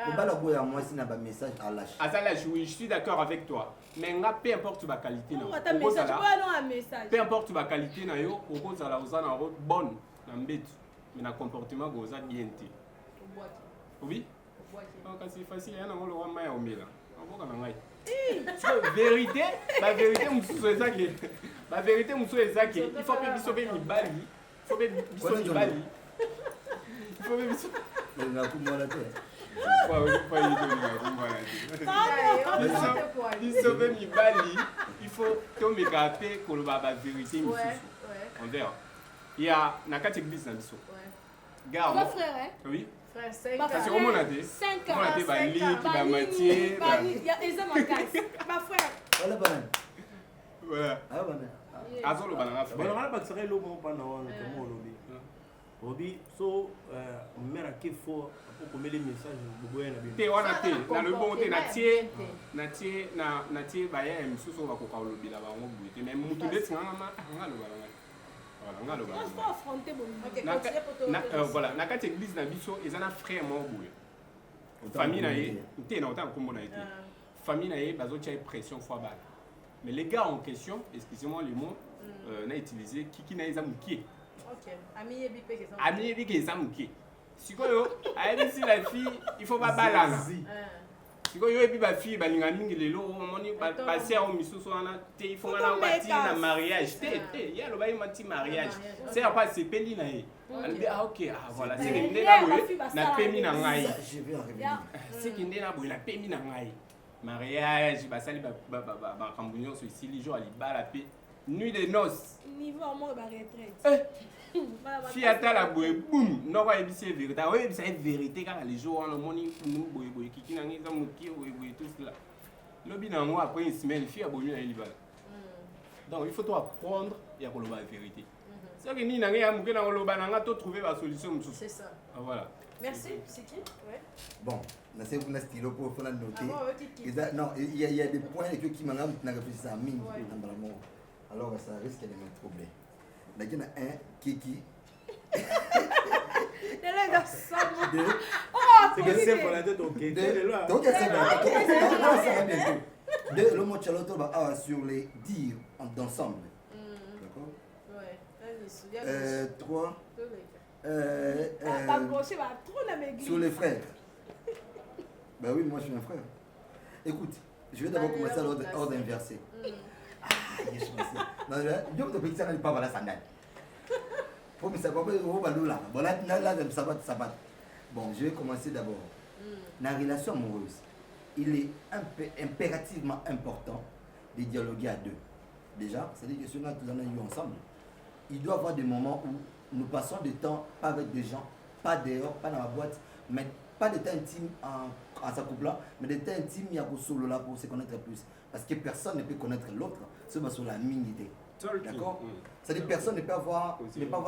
Speaker 5: mobala boya mwasi na ba message à lâche
Speaker 8: azala oui je suis d'accord avec toi mais nga peu importe ba qualité na peu importe ba qualité na yo okozala ozana route bonne na mbetu mais na comportement goza bien te oui kasi facile yana ngolo wa maya omela oboka na ngai vérité ba vérité mususu ezaki ba vérité mususu ezaki il faut pas biso be mibali il faut be biso mibali il faut be biso
Speaker 5: na kumona te
Speaker 8: biso be mibali il faut tomeka pe koloba ba vérité mususu on verra il y a na kati église na biso gars mon
Speaker 3: frère
Speaker 8: oui
Speaker 2: parce
Speaker 8: que comment on a dit
Speaker 3: 5
Speaker 8: ans on a dit ba lit ba matière
Speaker 3: ya eza makasi ba frère
Speaker 5: wala bana
Speaker 8: voilà
Speaker 5: ah bana
Speaker 8: azolo bana frère
Speaker 4: bana bakisaka eloko moko mpana wana kama olobi obi so mère ake fo apokomeli message boboya na bino
Speaker 8: te wana te na lobongo te na tie baya ya misusu bakoka olobela bango boye te mais mutu ndeti nga loba voilà na kati église na biso eza na frère moko boye famille na ye te na otanga kombo na ye te famille na ye bazotia pression fois bana mais les gars en question excusez-moi le mot na utilisé kiki na eza mukie ami yebi ke eza mukie sikoyo ayebisi la fille il faut babalana sikoyo epi bafille balinga mingi lelo omoni basere misusu wana te il faut ngana bati na mariage te ya loba ye mati mariage c'est apa sepeli na ye alobi ok voilà c'est que nde na boye na pemi na ngai c'est que nde na boye na pemi na ngai mariage basali bakambo nyonso esili jour alibala pe nuit de noces
Speaker 3: niveau moko ba retraite
Speaker 8: fille atala boye boum noko ayebisi ye vérité oyebisa ye vérité kaka les jours wana omoni boyeboye kiki nange eza mokie boyeboye tout cela lobi na yango après une semaine fille abomi na ye libala donc il faut to apprendre ya koloba la vérité soki nini nange ya moke na koloba nanga to trouver basolution mosusu Voilà.
Speaker 2: Merci, c'est qui? Ouais.
Speaker 5: Bon, c'est un stylo pour faire noter.
Speaker 2: Ah bon,
Speaker 5: non, il y a des points qui m'ont réfléchi à mine. Alors ça risque de me troubler. Mais il y en a un qui
Speaker 4: c'est que c'est pour la tête, ok.
Speaker 5: Donc, ça va bientôt. Le mot Charlotte va sur les dires d'ensemble. D'accord?
Speaker 2: Ouais.
Speaker 5: 3. Sur les frères. Ben oui, moi je suis un frère. Écoute, je vais d'abord commencer à l'ordre inversé. Je suis non, je vais te pas la sandale. Bon, je vais commencer d'abord. La relation amoureuse, il est impérativement important de dialoguer à deux. Déjà, c'est-à-dire que si on a tous eu ensemble, il doit y avoir des moments où nous passons du temps pas avec des gens, pas dehors, pas dans la boîte, mais pas de temps intime en sa couple-là, mais des temps intimes, il y a pour solo là pour se connaître plus. Parce que personne ne peut connaître l'autre, c'est sur la minité. D'accord? C'est-à-dire que personne ne peut avoir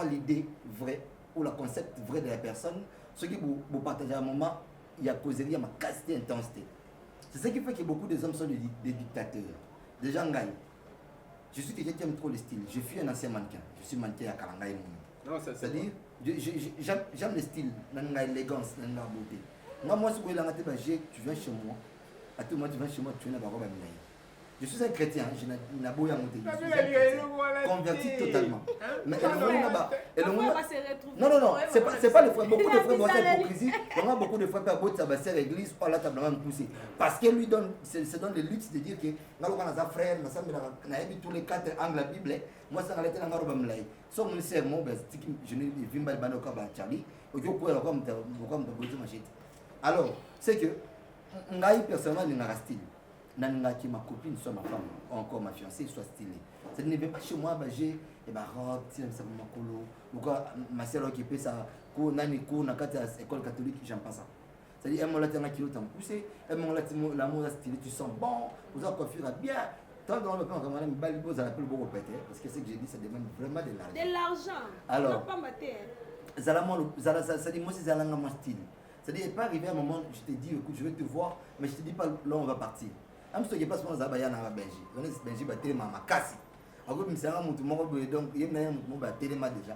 Speaker 5: l'idée vraie ou le concept vrai de la personne. Ce qui vous partagez à un moment, il y a causerie, il y a ma quasi intensité. C'est ce qui fait que beaucoup de hommes sont des dictateurs. Des gens gagnent. Je suis quelqu'un qui aime trop le style. Je suis un ancien mannequin. Je suis mannequin à Kalangaï. C'est-à-dire, j'aime le style, l'élégance, la beauté. Moi, si vous voulez tu viens chez moi. À tout moment, tu viens chez moi, tu viens d'abord. Je suis un chrétien, je n'ai pas de converti totalement. Mais non, c'est pas le frère. Beaucoup de frères vont faire hypocrisie. On a beaucoup de frères qui ont été à l'église, on l'a tablement poussé. Parce que lui se donne le luxe de dire que nous avons un frère, nous avons tous les 4 angles de la Bible. Moi, ça a été dans ma robe. Si on me dit je n'ai vu pas de Charlie, alors, c'est que moi, personnellement, je suis style. Que ma copine soit ma femme, ou encore ma fiancée soit stylée. Ça ne vient pas chez moi, j'ai ma robe, ou quoi, ma soeur qui fait ça, dans l'école catholique, j'aime pas ça. C'est-à-dire, elle m'a dit un kilo, t'as poussé, elle m'a dit l'amour stylé, tu sens bon, vous avez coiffure bien. Tant que l'on peut en parler, vous allez plus beaucoup péter, parce que ce que j'ai dit, ça demande vraiment de l'argent.
Speaker 3: De l'argent.
Speaker 5: Alors, ça dit, moi, c'est mon style. C'est-à-dire, il n'est pas arrivé à un moment, je te dis, écoute, je vais te voir, mais je ne te dis pas, là, on va partir. Je ne sais pas si on va aller à Belgique. On est Belgique, on va aller à Makassi. Donc, il y a un déjà.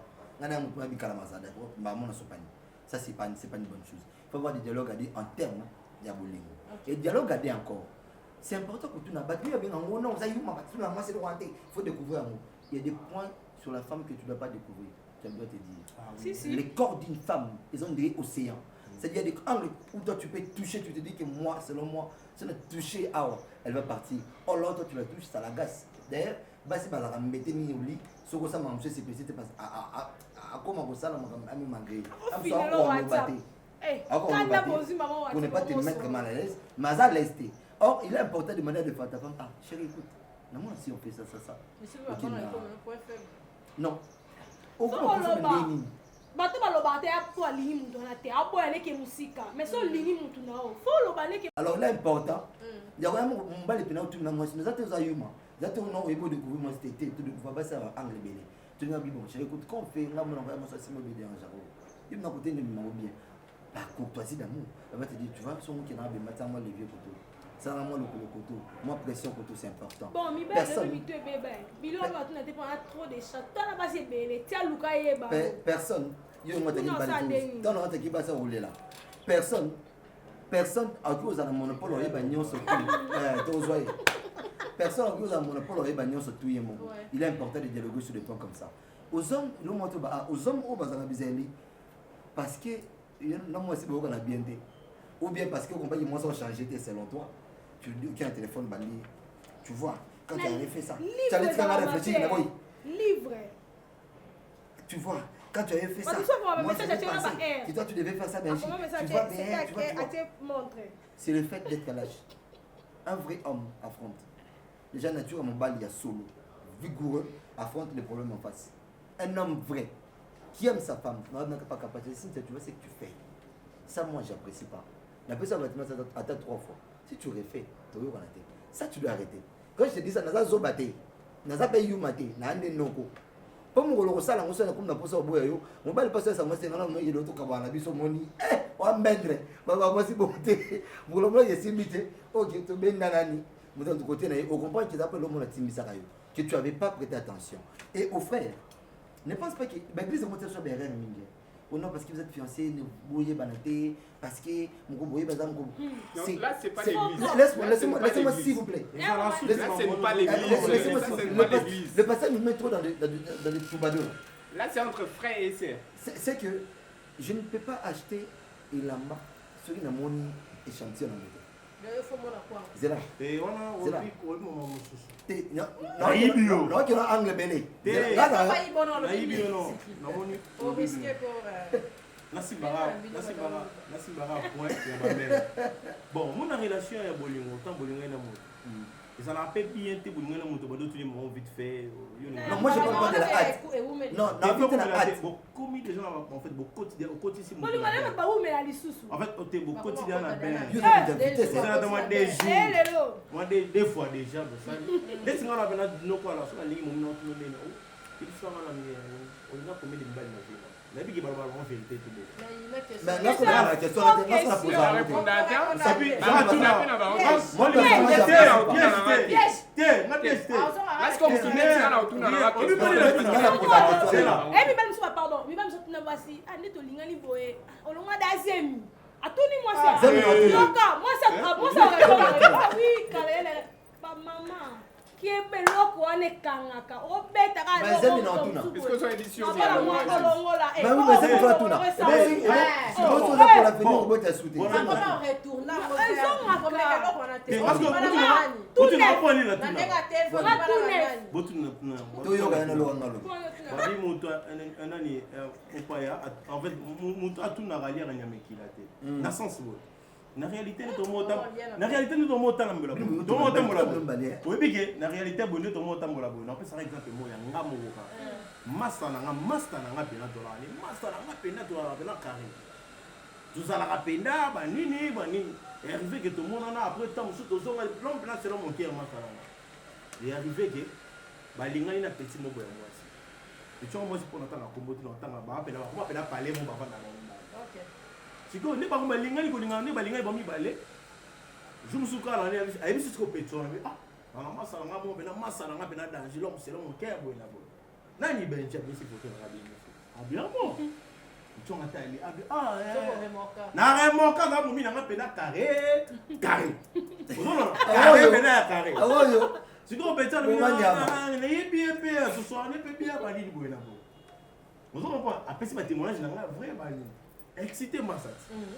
Speaker 5: Ça, ce n'est pas une bonne chose. Il faut avoir des dialogues à dire en termes de bolingo. Et dialogue à dire encore. C'est important que tu n'as pas dit, il faut découvrir. Il y a des points sur la femme que tu ne dois pas découvrir. Tu dois te dire. Les corps d'une femme, ils ont des océans. C'est-à-dire des angles où toi tu peux toucher, tu te dis que moi, selon moi, si on a touché, elle va partir. Or l'autre, tu la touches, ça l'agace. D'ailleurs, si tu as mis au lit, ce que ça m'a fait, c'est que parce à comment ça m'a malgré. Pour ne pas te mettre mal à l'aise, mais ça l'est. Or, il est important de demander de faire ta femme. Chérie, écoute, non, si on fait ça.
Speaker 2: Mais si vous avez un point faible.
Speaker 5: Non. Au fond,
Speaker 3: bato balobate apo alini mutu na te apo aleke musika mais so lini mutu na o fo lobaleke.
Speaker 5: Alors là important il y a vraiment mon bal epina tout na moi mais ça te zayuma ça te non ebo découvrir moi c'était tout de pouvoir passer à angle belé tu n'as pas bon chérie écoute quand on fait là mon envoyer moi ça c'est mon bébé en jaro il m'a côté ne m'en bien par courtoisie d'amour elle va te dire tu vois son qui n'a pas matin moi les vieux poteaux ça moi le couteau moi pression couteau c'est important
Speaker 3: bon mi belle mi tu bébé bilo va tu n'était pas trop de chat toi là bas c'est belé tia luka yeba
Speaker 5: personne yo moi te qui dans l'autre qui va ça rouler là personne a cause à monopole au bagnon sur tout personne a cause à monopole au bagnon sur tout yemo il est important de dialoguer sur des points comme ça aux hommes nous montre aux hommes au bazar bizeli parce que non moi c'est beaucoup on a bien dit ou bien parce que compagnie moi ça changer selon toi tu as un téléphone bali tu vois quand tu as fait ça tu as laissé réfléchir
Speaker 3: livre
Speaker 5: tu vois quand tu avais fait ça moi et toi tu devais faire ça bien tu vois bien c'est le fait d'être à l'âge un vrai homme affronte déjà nature à mon bal il y a solo vigoureux affronte les problèmes en face un homme vrai qui aime sa femme n'a pas capacité si tu vois ce que tu fais ça moi j'apprécie pas la personne va te mettre à tête 3 fois si tu refais tu vas rater ça tu dois arrêter quand je te dis ça n'a pas zobaté n'a pas payé maté n'a pas noko po mokolo kosala ngo sala comme na posa oboya yo mobali paso esa mwasi ngana no yelo to kabana biso moni wa mendre baba mwasi bote mokolo mona yesimbi te OK to benda nani muto de côté na on comprend que d'après l'homme na timbisaka yo que tu avais pas prêté attention et au frère ne pense pas que l'église monte sur des erreurs mingi ou non parce que vous êtes fiancés ne boyez banaté parce que mon boyez bazam ko
Speaker 8: là c'est pas l'église
Speaker 5: laissez-moi s'il vous plaît
Speaker 8: là c'est pas l'église
Speaker 5: le passage nous met trop dans les troubadours
Speaker 8: là c'est entre frères et sœurs
Speaker 5: c'est que je ne peux pas acheter elamba ceux qui n'a moni échantillon Zela.
Speaker 4: Et on a au moment mosusu.
Speaker 5: Non, qui a angle belé.
Speaker 2: On risquait pour
Speaker 4: Nasibara point ya ma mère. Bon, mon relation ya bolingo, tant bolingo na moto. Ils en appellent bien te bolingo na moto, d'autres les m'ont vite fait.
Speaker 5: Non, moi je parle pas de la hâte. Non, non, la hâte.
Speaker 4: Beaucoup de gens en fait beaucoup quotidien au quotidien.
Speaker 3: Bolingo na ba ou mais la lisusu.
Speaker 4: En fait, au té beaucoup quotidien na ben.
Speaker 5: Ça
Speaker 4: demande des jours. Moi des fois déjà ça. Dès que on a besoin de nos quoi là, sur la ligne mon nom tout le monde. Il faut la on a combien de balles na vie. Mais qui va en vérité tout le monde.
Speaker 5: Mais là, la question là, on se pose la réponse.
Speaker 4: Ça puis moi
Speaker 8: est-ce qu'on finit ça là autour de la question
Speaker 3: et puis même soit pardon mais même sortir na voici ande to lingani boye olonga dazemi atuni moi ça loka moi ça répond oui kalele ba maman qui est beloko ane kangaka obeta ka
Speaker 5: mais zemi na tuna
Speaker 8: est-ce que ça édition
Speaker 3: voilà moi olongola
Speaker 5: mais oui mais zemi na tuna c'est bon pour l'avenir on va t'assurer
Speaker 2: on retourne
Speaker 4: na réalité nous tomons oui big na réalité bonne tomons tambola bonne on peut par exemple moi nga moka massa na nga pena dollar ni massa na nga pena dollar pena carré tout ça la pena ba nini et arrivé que tout le monde après temps surtout l'homme là c'est mon cœur massa et arrivé que ba linga ina petit mobo ya mwasi et tu moi pour natanga komboti na tanga ba pena parler mon baba na OK siko ne ba ko balinga ni ko linga ne balinga ba mi balé je me souka la ne ayi biso ko petro na na masa nga mo bena masa nga bena danger l'homme c'est mon cœur boy na boy nani benja bisi photo na bini bien bon tu on attend na remoka ga mo mi na pena carré carré bena carré awoyo siko petro na ne yebi ce soir ne peut bien ba ni boy na boy vous comprenez après ce témoignage na vrai ba ni excité moi ça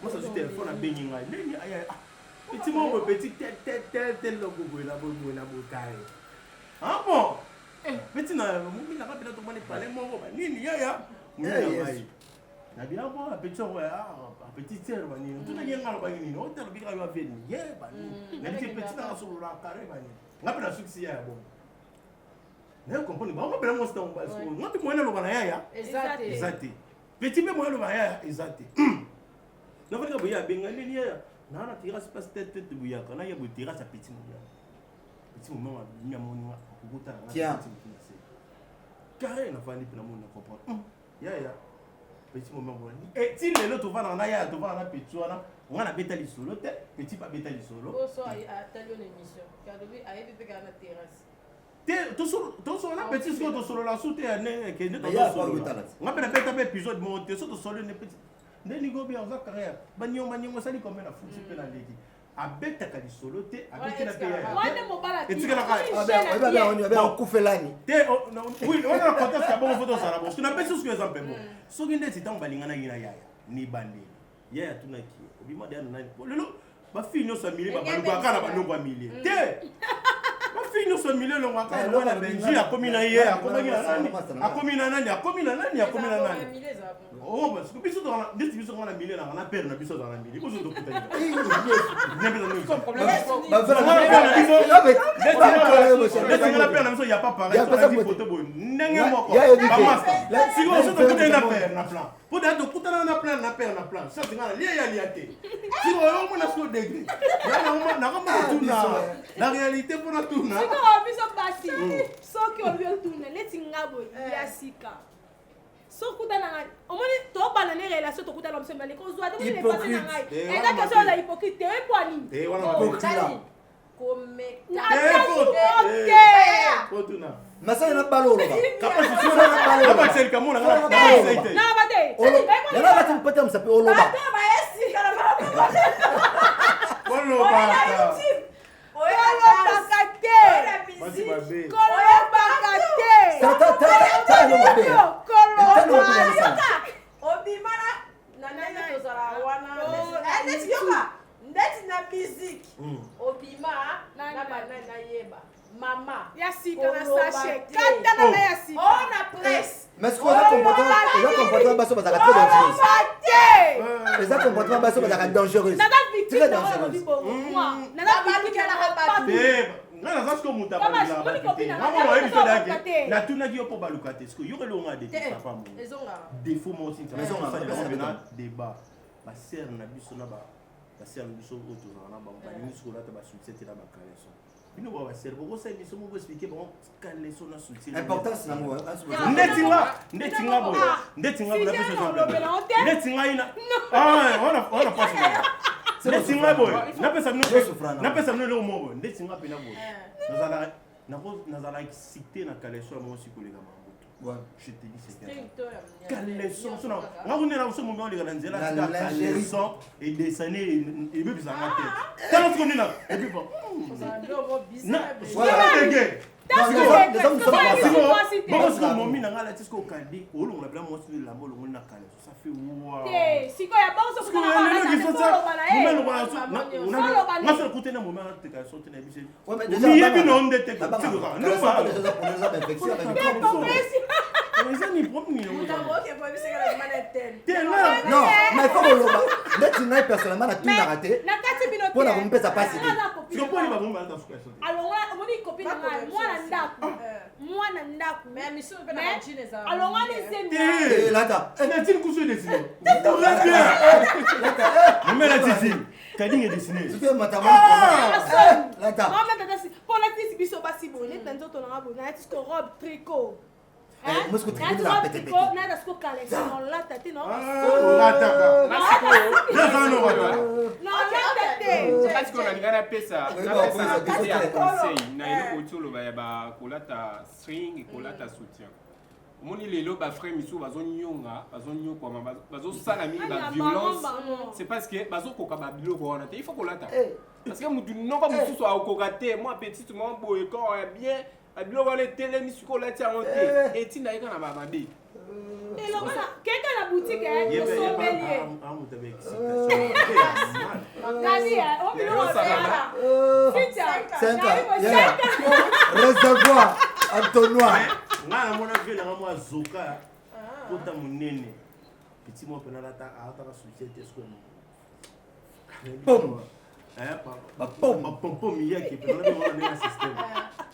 Speaker 4: moi ça du téléphone à benginga nini aya petit mon petit tel logo boyna carré ah bon petit na mumi na pas to mani parler mo ba nini ya na bien bon petit petit tel ba nini tout na yenga ba nini no tel bi ka yo veni ye ba nini na petit na so la carré ba nini ngapi na succès ya bon na comprendre ba mo bela mo sta ba so ngapi mo na lo ba na ya exact petit peu moi le mariage exact na va que boya benga nini ya na na tira pas tête boya kana ya botira sa petit moment mi amoni wa kukuta na carré na fani pena mo na comprendre ya petit moment bon et ti lelo to va na ya to va na petit wana on a beta li solo te petit pas beta li solo
Speaker 2: oh so a tali une émission car lui a été pega na terrasse
Speaker 4: to solo na petit so to solo la soute ne ke ne to solo nga pena beta be épisode mo te so to solo ne petit ne ni go bien za carrière banyo sali comme na futi pe na leki a beta ka di solo te a beta na pe ya
Speaker 3: wana mobala
Speaker 4: et tu que la ka
Speaker 5: on va kufelani
Speaker 4: te oui on a contexte ka bon photo ça la bon tu n'as pas ce que exemple bon so ngende ti tamba lingana yina ya ni bandi ya tunaki obima de na lelo ba fille no sa mili ba baluka kana ba nongwa mili te fino so milieu lo ngaka lo na benji akomina ye akomina nani oh parce que biso dans des biso na milieu na père na biso dans la milieu biso to kuta ni comme problème la père na biso ya pas pareil sur la photo bo ndenge moko ba masta si on se to kuta na père na plan pour de kuta na plan na père na plan ça c'est ngala lia liate si on mo na so degré na ko tuna la réalité pour na tuna
Speaker 3: Oh, biso basi. Soki obi otuna neti ngabo ya sika. Sokuta na ngai. Omoni to bana ne relation to kuta na msemba le kozwa de ne pase na ngai. Et la question la hypocrite e po ani.
Speaker 4: Eh wana hypocrite.
Speaker 2: Kome.
Speaker 5: Masa yana balo loba.
Speaker 4: Kapa c'est le camon là.
Speaker 3: Na bate.
Speaker 5: Yana bati mpata msape oloba.
Speaker 2: Ata ba esi kana ba.
Speaker 4: Oloba.
Speaker 2: Obimana nana tozala wana ndeti yoka ndeti na musique obima na banana yeba mama
Speaker 3: ya sika na sachet kata na ya sika
Speaker 2: on a presse
Speaker 5: mais ce qu'on a comportement baso bazaka très dangereux les comportements baso bazaka dangereux très dangereux
Speaker 3: moi nana victime
Speaker 4: na naza siko moto abakite natunaki yo mpo baluka te siko yoka elonga de papa mo défaut mo aussi na débat basere na biso na basere na biso oyo tozala na bango balingi siko olata basoutien te na bakaleso bino ba basere bokosala biso moko explike bango kaleso na soutien
Speaker 5: importance nango
Speaker 4: ndeti nga boye ndeti nga boye ndeti nga ina wana pasi ndeti nga boye napesa bino eloko moko boye ndeti nga pena boye nazala excité na kaleso ya mongo sikoleka mambutu je te dis c'est kaleso nga kunena biso momi oleka na nzela sika kaleso edesane ebebisanga tete tala siko nina epipa bokosiko momi na nga lati siko okandi olongola bila mwasi elamba olongoli na kaleso ça fait nga kutena momi ateka so tena biso miyebi na onde te
Speaker 5: non mais faut koloba ndeti ngai personnellement natundaka te mpona komipesa pasi te
Speaker 3: mwana ndako
Speaker 5: lata
Speaker 4: natini kusu edesine momela titini kadinga edesine
Speaker 3: mpo natisi biso basi boye neti na nzoto nanga boye nayatisi ko robe tricot nada siko kaleso nolata te
Speaker 8: parce qu'on a linga napesa ya conseil na eloko oti oloba ya bakolata string kolata soutien omoni lelo bafrère misu bazonyokwama bazosala mingi baviolence c'est parce que bazokoka babiloko wana te il faut kolata parce que mutu noko mosusu akokoka te mwa petite mwa boye corps ya bien abiloko wana etelemi sikoyo olati yango te etinda eka na bababe
Speaker 3: keka na boutique tosombeli
Speaker 5: réservoir entonnoir
Speaker 4: nga namona vie nanga mwa zoka kota monene petit mwa pena ataka soutien te sikoyo bapompo miyeke pena na système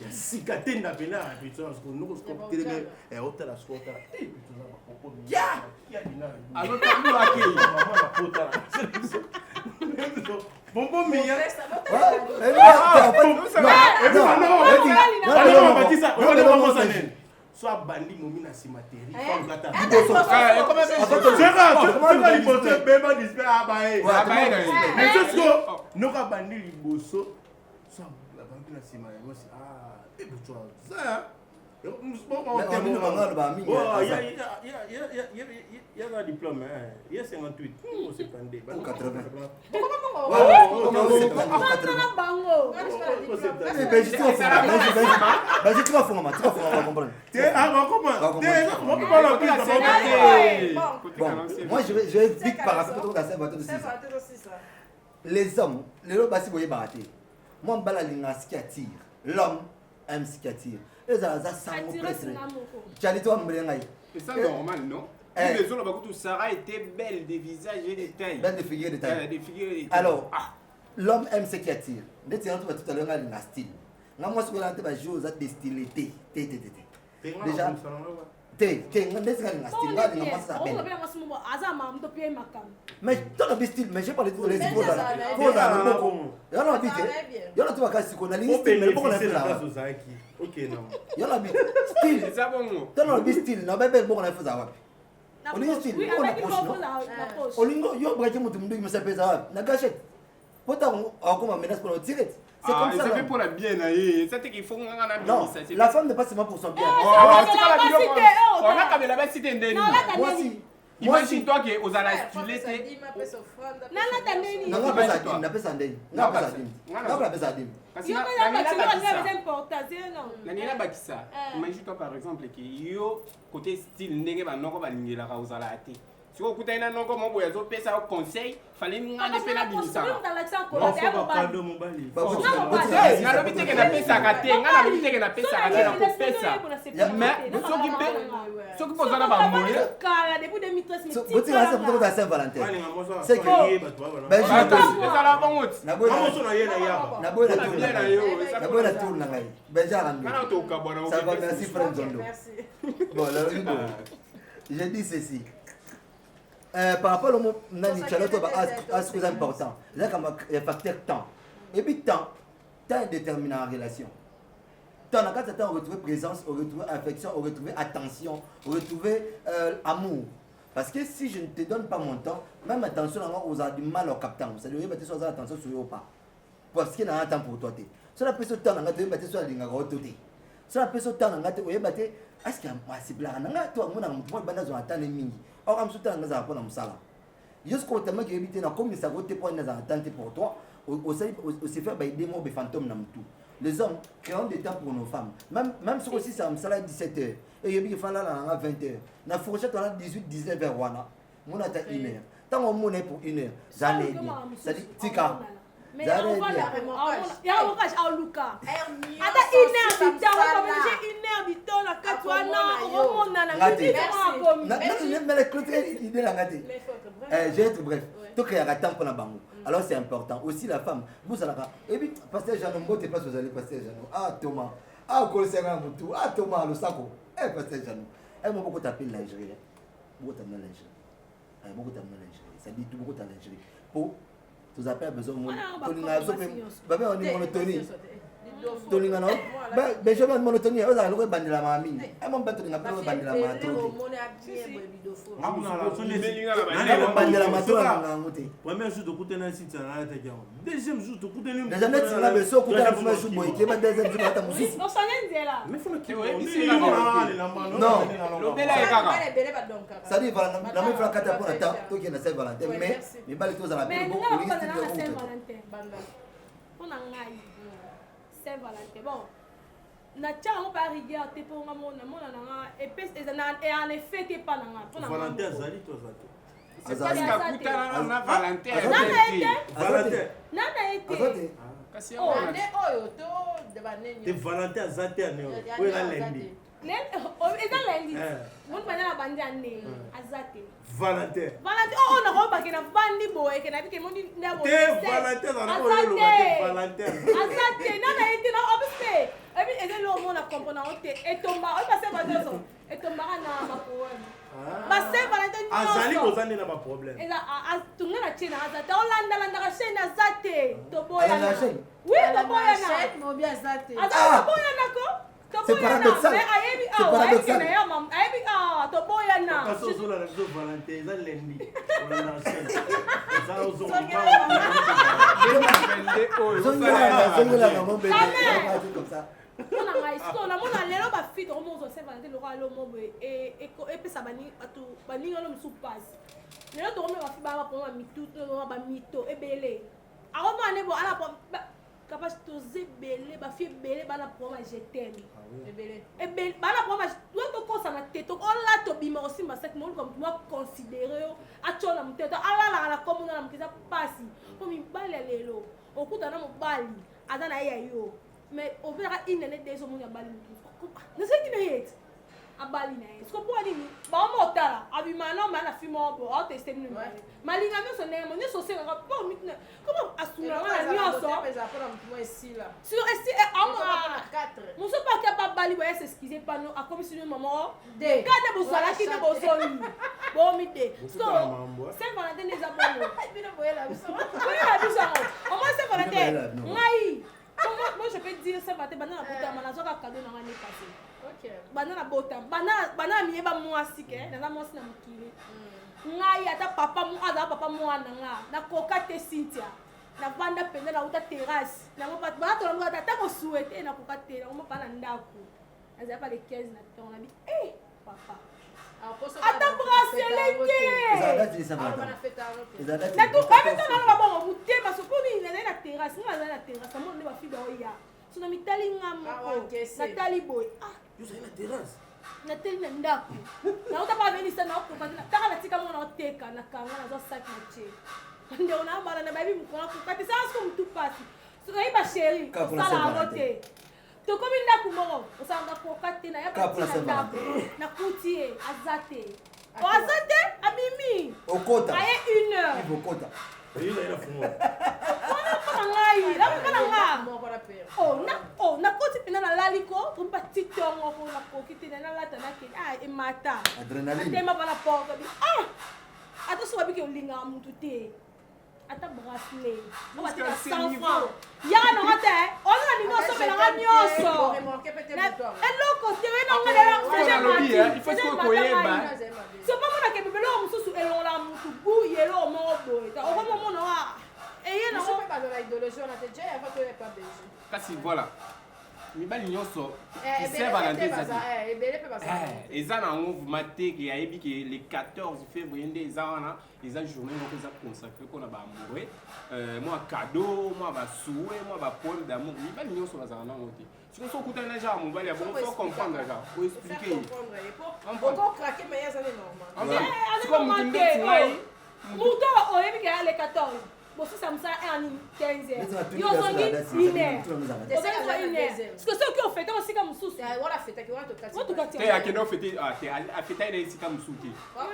Speaker 4: ya sika te nda pena repetition sikoyo noko sikoyo teleme otala sikoyo otala bapompo pompo miyeke so abandi momi na nsima teribeba dispe abaye sosiko noko abandi liboso so abandi na nsima yangosi il y a un diplôme, il y a 58, ou 52, ou 80.
Speaker 5: Moi je explique par rapport à ça. Les hommes, les lots bassi boye baraté. Moi mbala linga ce qui attire. L'homme aime ce qui attire. Les azas sans presser. Chali toi mbrenga.
Speaker 8: C'est ça normal, non? Les autres, tout Sarah était belle des visages et des tailles.
Speaker 5: Belle de figures de taille.
Speaker 8: Des figures et des tailles.
Speaker 5: Alors, l'homme aime ce qui attire. Dès que tu tout à l'heure, il style. Moi, ce que je veux jouer aux autres des styles. Déjà, Mais dans le style, mais j'ai parlé de les épaules là. Faut ça beaucoup. Y'en a habité. Y'en a tout à casser qu'on a les style mais pourquoi on a fait ça?
Speaker 4: OK non.
Speaker 5: Y'en a habité. Style.
Speaker 8: C'est ça bon.
Speaker 5: Dans le style, na bébé bon on a fait ça. On est style, on a poche. Olingo yo braquer mutu mundu me s'appelle ça. Na gâchette. Pourtant on comme menace pour le tirer. C'est comme ça.
Speaker 8: C'est fait pour la bien ça qu'il faut
Speaker 5: non, la femme n'est pas seulement pour son bien.
Speaker 8: On a quand même la cité ndeni.
Speaker 5: Moi aussi.
Speaker 8: Imagine toi que aux ala stylé imagine toi par exemple que yo côté style ndenge ba noko ba lingela ka uzala ate. Si vous écoutez un nom comme moi, vous avez un conseil, il fallait nous aller faire la bimisa. Non,
Speaker 5: je dis ceci. Par rapport au mot nani chaloto à ce qui est important, là comme le facteur temps. Et puis temps est déterminant en relation. Temps dans quatre temps on retrouve présence, on retrouve affection, on retrouve attention, on retrouve amour. Parce que si je ne te donne pas mon temps, même attention on a du mal au captant. Ça veut dire que tu as attention sur eux pas. Parce qu'il y a un temps pour toi. Si la personne temps on a tu sur la ligne à rototer. Si la personne temps on a tu est-ce qu'il y a un possible là toi mon amour moi banda zo attendre mingi. Or, je suis en train de faire un salaire. Jusqu'au temps que j'ai comme ça vote pour une attente pour toi, aussi faire des mots de fantômes dans tout. Les hommes créent des temps pour nos femmes. Même si aussi ça me salaire 17h et il y a là 20h. Na fourchette on a 18-19 vers wana. Mon attend 1 heure. Tant on monnaie pour 1 heure, j'en ai bien. Ça dit tika.
Speaker 3: Mais il y a un orage à Luca. Attends, 1 heure du temps, on va manger 1 heure du temps, la Katouana, on remonte
Speaker 5: j'ai été bref. Tout qu'il y a un temps pour la banque. Alors c'est important. Aussi la femme. Vous allez. Et puis, pasteur Jeannot, vous n'êtes pas vous allez pasteur Jeannot. Ah Thomas. Ah Colosséen Moutou. Ah Thomas, le saco. Eh pasteur Jeannot. Elle m'a beaucoup tapé lingerie. Beaucoup tapé lingerie. Beaucoup tapé lingerie. Ça dit tout beaucoup tapé lingerie. Pour vous avez besoin de monotonie. Tolinga no be je vais monotonie aux allons bandi la mamie et mon bête n'a pas bandi la mato bandi la mato na ngote
Speaker 4: premier jour de couter na site na ta kia deuxième jour de couter ni
Speaker 5: déjà net na be so couter pour me boy qui ba deuxième jour ta musique
Speaker 3: non ça n'est là
Speaker 4: mais faut le qui
Speaker 5: non
Speaker 8: le bela e kaka
Speaker 5: ça dit voilà na me fera kata pour ta to qui na Saint Valentin mais bali to za la
Speaker 3: mais
Speaker 5: bon
Speaker 3: pour Saint Valentin banda on a ngai Saint-Valentin. Bon, na tia on pas rigueur te pour mona et puis et en effet t'es pas na
Speaker 4: Valentin zali toi ça.
Speaker 8: C'est pas ça kutana na Valentin.
Speaker 3: Nana été.
Speaker 8: Kasi
Speaker 2: on est oyo to de banenyo.
Speaker 4: Te Valentin zate ne o na lendi.
Speaker 3: Eza lendi. Mon bana bandi ane azate.
Speaker 4: Valentin.
Speaker 3: Oh on a roba que na bandi boy que na que mon na boy.
Speaker 4: Te Valentin na o le Valentin.
Speaker 3: Azate nana été na obse. Et puis eza lo mon na comprendre et tomba o passer ba deux ans. Et tomba na ma problème. Ba Saint Valentin.
Speaker 4: Azali kozande na ba problème.
Speaker 3: Eza tunga na chena azate. Olanda na chaîne azate. To boya. Oui, to boya na.
Speaker 2: Mo bien azate.
Speaker 3: Azate boya na ko.
Speaker 5: C'est paradoxal. C'est paradoxal.
Speaker 4: Parce que sur la Valentin, ça lundi. On a enchaîné. Ça aux hommes.
Speaker 5: Comme ça.
Speaker 3: On a histoire, on a lelo ba fit au monde Saint Valentin le roi le mot et puis ça bani atu bani ngalo msu passe. Lelo to me ba fi ba pour ma mitu to ba mito e belé. Aro ma ne bo ala capable de zébélé ba fi belé ba na pour ma je t'aime. Et belé ba na pour ma toi to ko ça na tête on la to bima aussi ma sac mon comme moi considérer a chona mteto ala la comme na mkiza passe. Pour mi bale lelo. Okuta na mo bali azana yayo. Mais on verra une année des hommes à Bali. Ne sais qui n'est à Bali. Ce qu'on peut dire, bah on monta. Abi maintenant, man a fumé un peu. On testé nous. Malina nous sonne, on est saucé. Comment assurer la nuit ensemble? Sur ici, on a 4. On sait pas capable bali boya s'excuser pas non a comme si nous maman de quand vous allez qui ne bozoli bon mité so c'est Valentin des abonné bino boya la biso au moins c'est Valentin ngai moi je peux dire c'est Valentin bana bota manazo ka cadeau na ngani passé OK bana bota bana mieba mwasi ke na mwasi na mukili ngai ata papa mu aza papa mwana nga na koka te Cynthia na vanda pende na uta terrasse na mo pat ba to ngo ata ko souhaiter na koka te na mo pa na ndako aza pa le 15 na ton na bi papa ata bracelet na tout pas mais na ba bon muté parce que ni na terrasse nga na terrasse mo ne ba fi ba oya so na mitali nga mo na tali boy
Speaker 4: yo ça na terrasse
Speaker 3: na teli na ndako na uta pa veni sana ko pa na taka na tika mo na oteka na kanga na zo sac na che ndio na mara na baby mkola ko kati sasa ko mtu pasi so na iba chérie sala rote to komi ndako mo osanga ko kati na ya pati na ndako na kutie azate o azate amimi
Speaker 5: okota
Speaker 3: aye 1 heure
Speaker 5: okota
Speaker 4: il a fumé
Speaker 3: na koti pina na laliko tumpa titongo ko na kokiti na lata na ke emata
Speaker 5: adrenaline
Speaker 3: tema bala porte bi ata so bi ke ulinga mutu te ata bracelet mo ba ta 100 francs ya na ngata on na ningo so bela nganyoso eloko te na ngala la
Speaker 8: il faut que koyeba
Speaker 3: so pa mo na ke bibelo mususu elonga mutu bu yelo mo boy ta o mo no et non
Speaker 2: pas dans l'idéologie on a déjà avant que pas belge
Speaker 8: kasi voilà mibali nyonso c'est Valentin eza na mouvement te ke ayebi ke le 14 février nde eza wana eza journée moko eza consacré mpona baamoureux mwa cadeau mwa basouwe mwa bapoème d'amour mibali nyonso bazala nango te sikoyo so okutani na genre mobali ya bongo fo comprendre genre oexplike ye sikoyo mutu ndeti ngai
Speaker 3: mutu oyebi ke le 14 Bosi samsa en 15 yo zongi ine parce que ceux qui ont fêté aussi comme sous
Speaker 2: voilà fêté qui want to kat
Speaker 3: what to kat
Speaker 8: te akendo fêté a fêté ile sika msuti a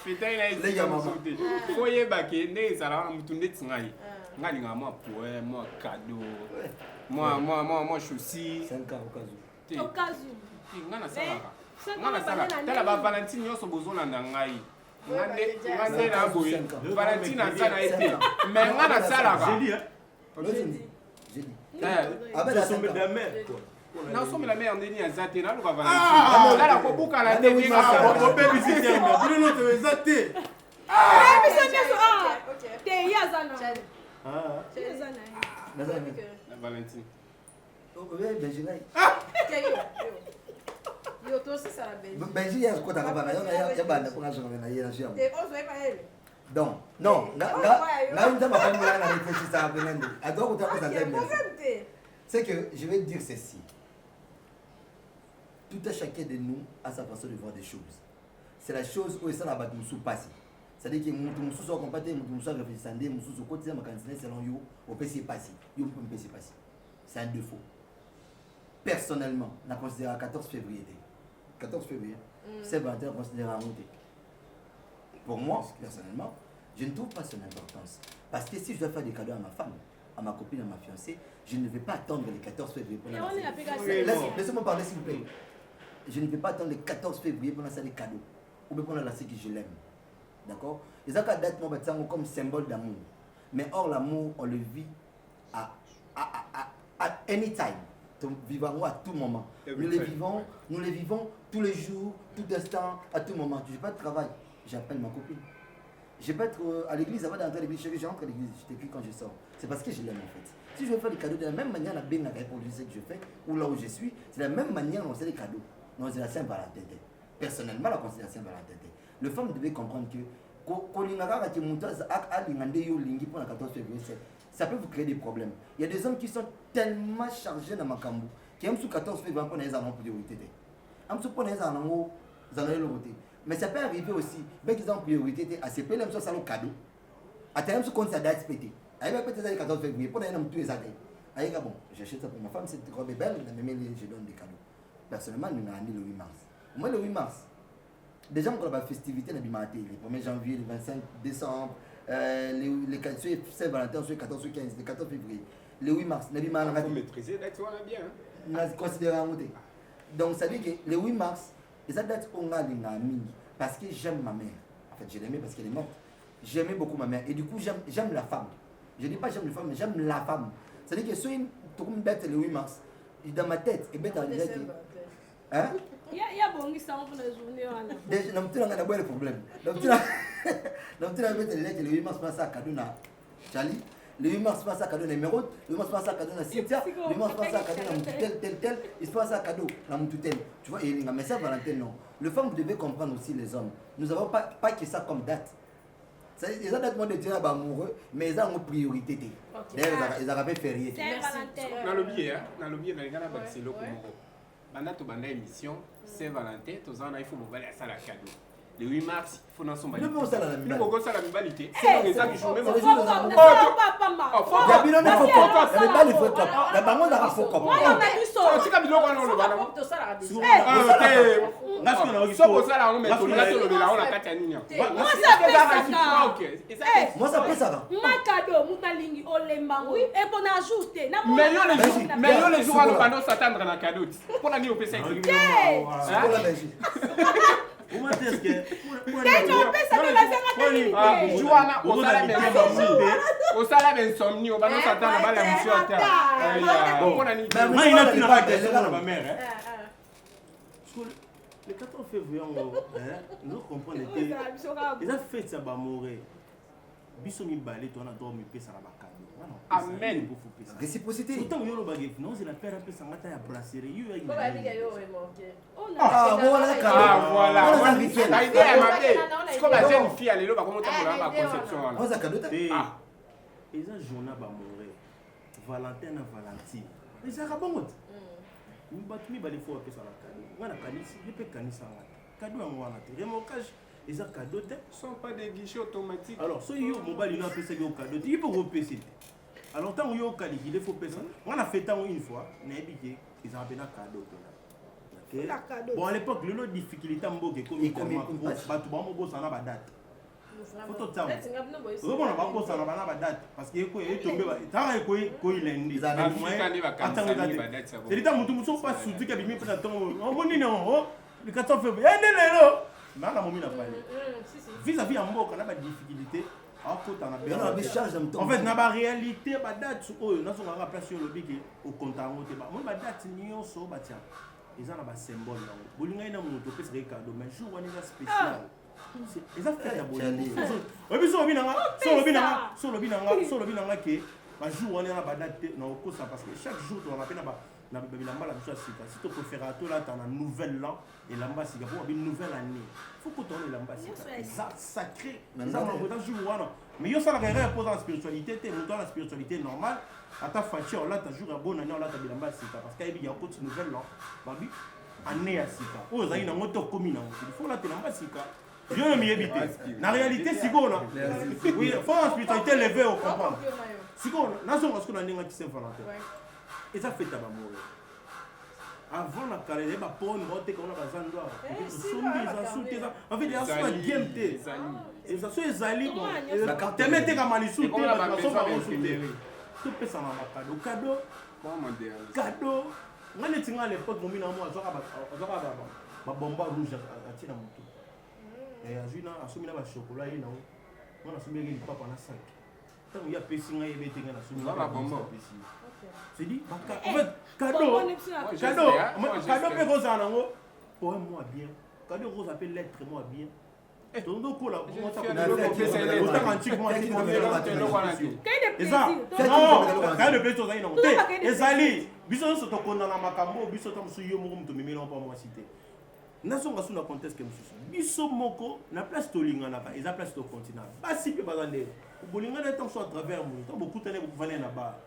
Speaker 8: fêté ile sika msuti foye bake nde sala mutu ndeti ngai ngali ngama poème moi cadeau moi chaussy
Speaker 5: 5 ans
Speaker 3: occasion
Speaker 8: ngana salaka ngana sala tala ba Valentine nyonso bozolanda ngai ngande na boye Valentine aza na ete mais ngana salaka nasomela me yandeni aza te naluka Valentine tala kobukala te
Speaker 4: eza te
Speaker 3: te yazana
Speaker 8: Valentine
Speaker 2: yo to si ça la belle
Speaker 5: Belgique ya kota ka bana ya bana ko ngaso na yena shia
Speaker 2: te ozo e pa ele
Speaker 5: donc non na nda ba pas na réfléchir ça benende ado ko ta ko ça c'est que je vais dire ceci tout à chacun de nous a sa façon de voir des choses c'est la chose où ça la ba musu passe c'est-à-dire que musu so compaté musu réfléchir ndé musu so côté ma candidat selon yo au PC passé yo peut PC passé c'est un défaut personnellement na considère 14 février c'est Valentin considère à monter. Pour moi, personnellement, je ne trouve pas son importance. Parce que si je dois faire des cadeaux à ma femme, à ma copine, à ma fiancée, je ne vais pas attendre le 14 février pour laissez-moi parler s'il vous plaît. Je ne vais pas attendre le 14 février pour lancer des cadeaux. Ou bien pour lancer que je l'aime. D'accord? Les accords date comme symbole d'amour. Mais or, l'amour, on le vit à any time. Vivons à tout moment. Nous les vivons tous les jours, tout instant, à tout moment. Je n'ai pas de travail, j'appelle ma copine. Je peux être à l'église, avant d'entrer à l'église, je rentre à l'église, je t'écris quand je sors. C'est parce que je l'aime en fait. Si je veux faire des cadeaux de la même manière, la bien pour ce que je fais, ou là où je suis, c'est la même manière dont on fait des cadeaux. Non, c'est la Saint-Valentin. Personnellement, la considération Saint-Valentin. Le femme devait comprendre que ça peut vous créer des problèmes. Il y a des hommes qui sont tellement chargés dans ma cambo qui aiment sous 14 février pour les avoir priorité. Mais ça peut arriver aussi, bien qu'ils ont priorité à ces pays, ils ont un cadeau. À tel moment ça date pété. Avec peut-être le 14 février, pour les hommes tous les années. Avec bon, j'achète ça pour ma femme, cette robe est belle, je donne des cadeaux. Personnellement, nous avons le 8 mars. Moi, le 8 mars, déjà, on a la festivité, le 1er janvier, le 25 décembre, les Saint-Valentin, le 14, 15, le 14 février, le 8 mars, il faut
Speaker 8: maîtriser, tu vois bien.
Speaker 5: Donc ça veut dire que le 8 mars, et ça date on a parce que j'aime ma mère. En fait, je l'aimais parce qu'elle est morte. J'aimais beaucoup ma mère. Et du coup, j'aime la femme. Je ne dis pas j'aime les femmes, mais j'aime la femme. C'est-à-dire que si une date le 8 mars, dans ma tête, et bien, tu as hein?
Speaker 3: Il y a bon qui s'en fout de la journée.
Speaker 5: Déjà, non, tu as un problème. Donc, tu as le 8 mars, pas ça, cadeau na Charlie. Le 8 mars, pas ça, cadeau numéro. Le 8 mars, pas ça, cadeau na Cynthia. Le 8 mars, pas ça, cadeau na tel. Il se passe un cadeau na tel. Tu vois, et mais ça, Valentin, non. Les femmes, vous devez comprendre aussi les hommes. Nous n'avons pas que ça comme date. Ils ont datement de dire amoureux, mais ils ont une priorité. D'ailleurs, ils avaient férié.
Speaker 8: Dans le biais, dans les gars, c'est le Comoro. Pendant toute la émission, Saint-Valentin, il faut me à ça la cadeau. Le 8 mars, il faut dans son balité.
Speaker 5: Nous, ça la
Speaker 8: balité. C'est les amis qui jouent même au
Speaker 5: moi ça peut ça.
Speaker 8: mais les jours à s'attendre à la cadeau. Pour la nuit au PC.
Speaker 4: Le 14 février, nous comprenons que ils ont fait ça pour mourir. Biso mi balé, toi na dormi pesa na bakado.
Speaker 8: Amen.
Speaker 5: Réciprocité.
Speaker 4: Autant yo lo bagé, non c'est la père un peu ça ngata ya brasserie. Yo
Speaker 2: Ko ba biga yo e manqué.
Speaker 5: Ah voilà cadeau.
Speaker 8: Ah voilà.
Speaker 5: Voilà
Speaker 8: la idée est matée. C'est comme la jeune fille elle est là ba comment ta la conception là.
Speaker 5: On ça cadeau.
Speaker 4: Ah. Ils ont journée ba mourir. Valentin na Valentine. Mais ça rabongo. Ni batumi ba le fo pesa na cadeau. Wana kanisi, je peux kanisa ngata. Cadeau en wana te. Remorquage les cadeaux ne
Speaker 8: sont pas des guichets automatiques.
Speaker 4: Alors, si vous avez un cadeau, il faut repasser. Alors, tant que vous avez il faut passer. On a fait tant une fois, on a dit qu'ils ont un cadeau. Bon, à l'époque, le lot de difficulté, c'est comme il y a une date. Faut tout ça. On a une date. Parce que il est lundi. C'est l'état où nous ne sommes pas sous le 14 février. Vis-à-vis en mot, on a des difficultés. En fait, dans la réalité, la date, on a placé au compte à monter. La date, ils ont un symbole. Ils ont un cadeau, mais jour où on est spécial. Ils ont fait la bonne. Parce que chaque jour, on appelle si tu préfères à toi là, tu as une nouvelle an et l'amba c'est pour une nouvelle année. Il faut que tu aies l'amba c'est sacré. Mais il y a ça qui repose dans la spiritualité, tu es dans la spiritualité normale. À ta facture là, tu as jour à bonne année là, tu as l'amba c'est parce qu'il y a une nouvelle an. Babi année à sika. Oh, ça y est, dans moto commune. Il faut là tu l'amba sika. Je ne m'y évite. La réalité c'est quoi là? Oui, il faut la spiritualité lever au comprendre. C'est quoi? Nous sommes ce qu'on a dit qui Saint-Valentin. Et ça fait tabac mourir. Avant la carrière, il y a pas une bonne qu'on a besoin de voir. En fait, il y a ça game té. Et ça soit les alliés. Tu mets comme les sous-té, tu vas pas sous-té. Tout peut s'en avoir cadeau. Cadeau. Moi, les tingles à l'époque, mon mina moi, ma bomba rouge à tirer mon tout. Et à Juna, à soumis la chocolat, il y a on a soumis les papas à 5. Tant il y a pessin, il y a des tingles à soumis la bomba. C'est dit, en fait, cadeau, fait rose en haut, poème-moi bien. Cadeau rose appelle lettre-moi bien. Ton dos coule là, on t'a antiquement dit et ça, quand le plateau est non. Et Zali, bisous sur ton condamné à Macambo, bisous sur ton yomoum, tu me mets pas moi cité. Nation a sous le contexte que monsieur. Bisous moko, na place tolinga na ba, ils a place au continent. Pas si peu bazandé. Bolinga na temps soit à travers moi, tant beaucoup t'en vous venez là-bas.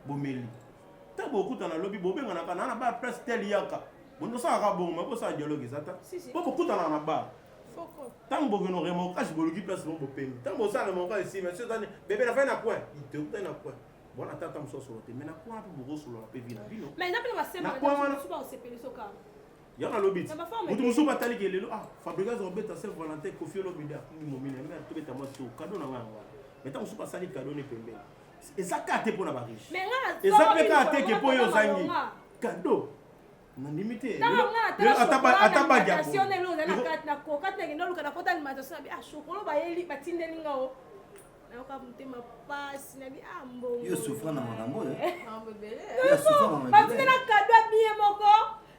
Speaker 4: Bomeli. Tant beaucoup dans la lobby, bobé on a pas na ba place tel yaka. Bon ça a bon, mais ça dialogue ça. Pas beaucoup dans la ba. Tant que nous remorquons, je vous le dis place mon beau tant que ça remorque ici, monsieur Dani, bébé la fin à quoi? Il te coûte à quoi? Bon attends sur le mais na quoi pour beaucoup sur la pévina bino.
Speaker 3: Mais n'a pas la semaine, on se pas au CP le soka.
Speaker 4: Il y a un lobby. Vous vous battez que les Fabregas Robert a Saint-Valentin, Kofi Olomide, tout est à moi sur cadeau. Mais tant que vous passez cadeau, n'est pas bien. Et ça, c'est pour la riche. Et ça, c'est pour les zangi. Cadeau. On a limité.
Speaker 5: Yo souffrant dans mon amour.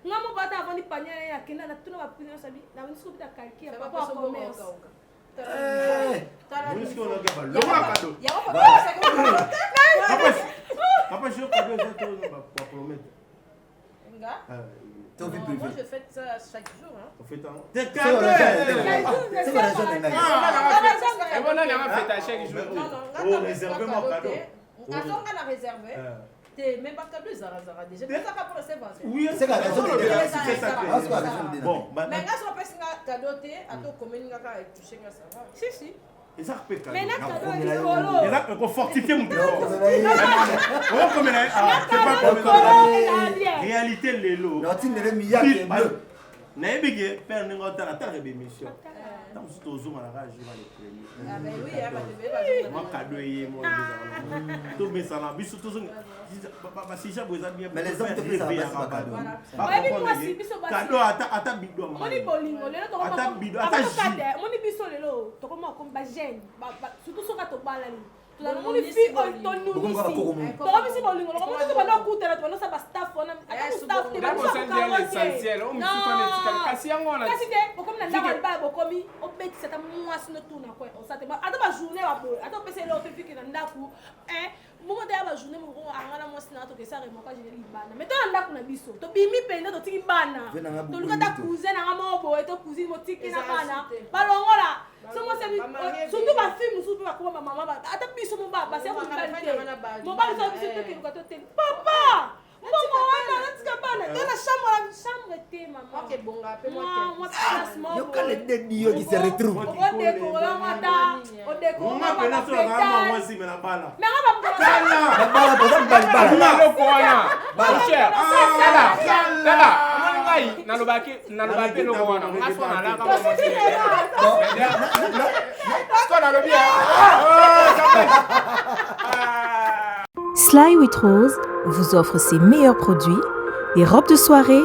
Speaker 3: Ngamo bata avant di panya ya kina na tuna bapina sabi na wini scoop ta kalki ya papa commerce
Speaker 4: Wini scoop na gaba lo cadeau
Speaker 2: ya papa
Speaker 4: papa je cadeau ça to ba promettre
Speaker 2: nga moi je fête ça chaque jour hein
Speaker 4: on fait tant des cadeaux
Speaker 5: c'est pas la journée
Speaker 8: et voilà on va fêter chaque jour
Speaker 4: on réserve mon cadeau
Speaker 2: on a réservé même pas cadeau Zara déjà mais ça pas pour le Saint-Valentin
Speaker 5: oui c'est la raison de
Speaker 4: bon
Speaker 2: mais là sur personne cadeau té à to commune nga ka toucher nga ça va
Speaker 3: si
Speaker 4: et ça peut
Speaker 3: mais là cadeau
Speaker 4: et là on fortifier mon corps on comme là c'est pas comme réalité les lots
Speaker 5: non tu ne le milliard
Speaker 4: na ebige père ningo tala tala be mission tant que tu zoom à la rage je vais le premier
Speaker 2: ah ben oui ah ben
Speaker 4: moi cadeau et moi tout mais ça la biso tout si j'ai besoin bien
Speaker 5: mais les hommes te disent ça cadeau
Speaker 4: cadeau ata bido
Speaker 3: moni bolingo lelo to
Speaker 4: ata bido ata
Speaker 3: moni biso lelo to comme comme ba jeune surtout soka to bala ni to la moni fi on tonu ni to bisi bolingo ko moni to bana kutela to bana sa ba staff ona ata staff te ba
Speaker 8: ko essentiel on mi fitone kasi yango na
Speaker 3: kasi te bokomi na ndaka ba bokomi obetisa ta mwasi no tuna ko o sa te ba ata ba journée ba bo ata pese lo te fiki na ndaku Moko de ba journée moko angana mwasi na to kesa remoko je libana mais to ndaku na biso to bimi penda to tiki bana to luka ta cousin na ngamo to cousine mo tiki na bana balongola so mo se surtout ba film surtout ba ko mama ba ata biso mo ba se ko balite mo ba so biso to ke ko to papa Maman, dans la chambre était maman.
Speaker 2: Ok, bon, appelle-moi.
Speaker 3: Moi, placement.
Speaker 5: Il y a quand les deux qui se retrouvent.
Speaker 3: On décore, on décore.
Speaker 4: On appelle ça vraiment moi si mais la balle.
Speaker 3: Mais on va me
Speaker 5: la balle, pour ça, balle.
Speaker 8: Cher. Là. Ngai, na lobaki lo wana. Ngaso na la kama mo. Ko na lobi.
Speaker 9: Sly with Rose vous offre ses meilleurs produits, les robes de soirée,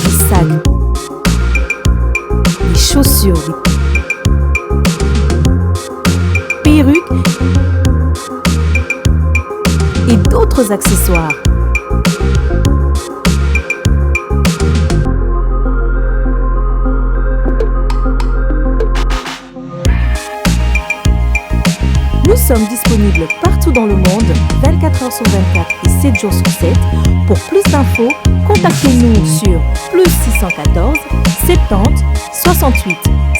Speaker 9: les sacs, les chaussures, les perruques et d'autres accessoires. Nous sommes disponibles partout dans le monde, 24 heures sur 24 et 7 jours sur 7. Pour plus d'infos, contactez-nous sur +614 70 68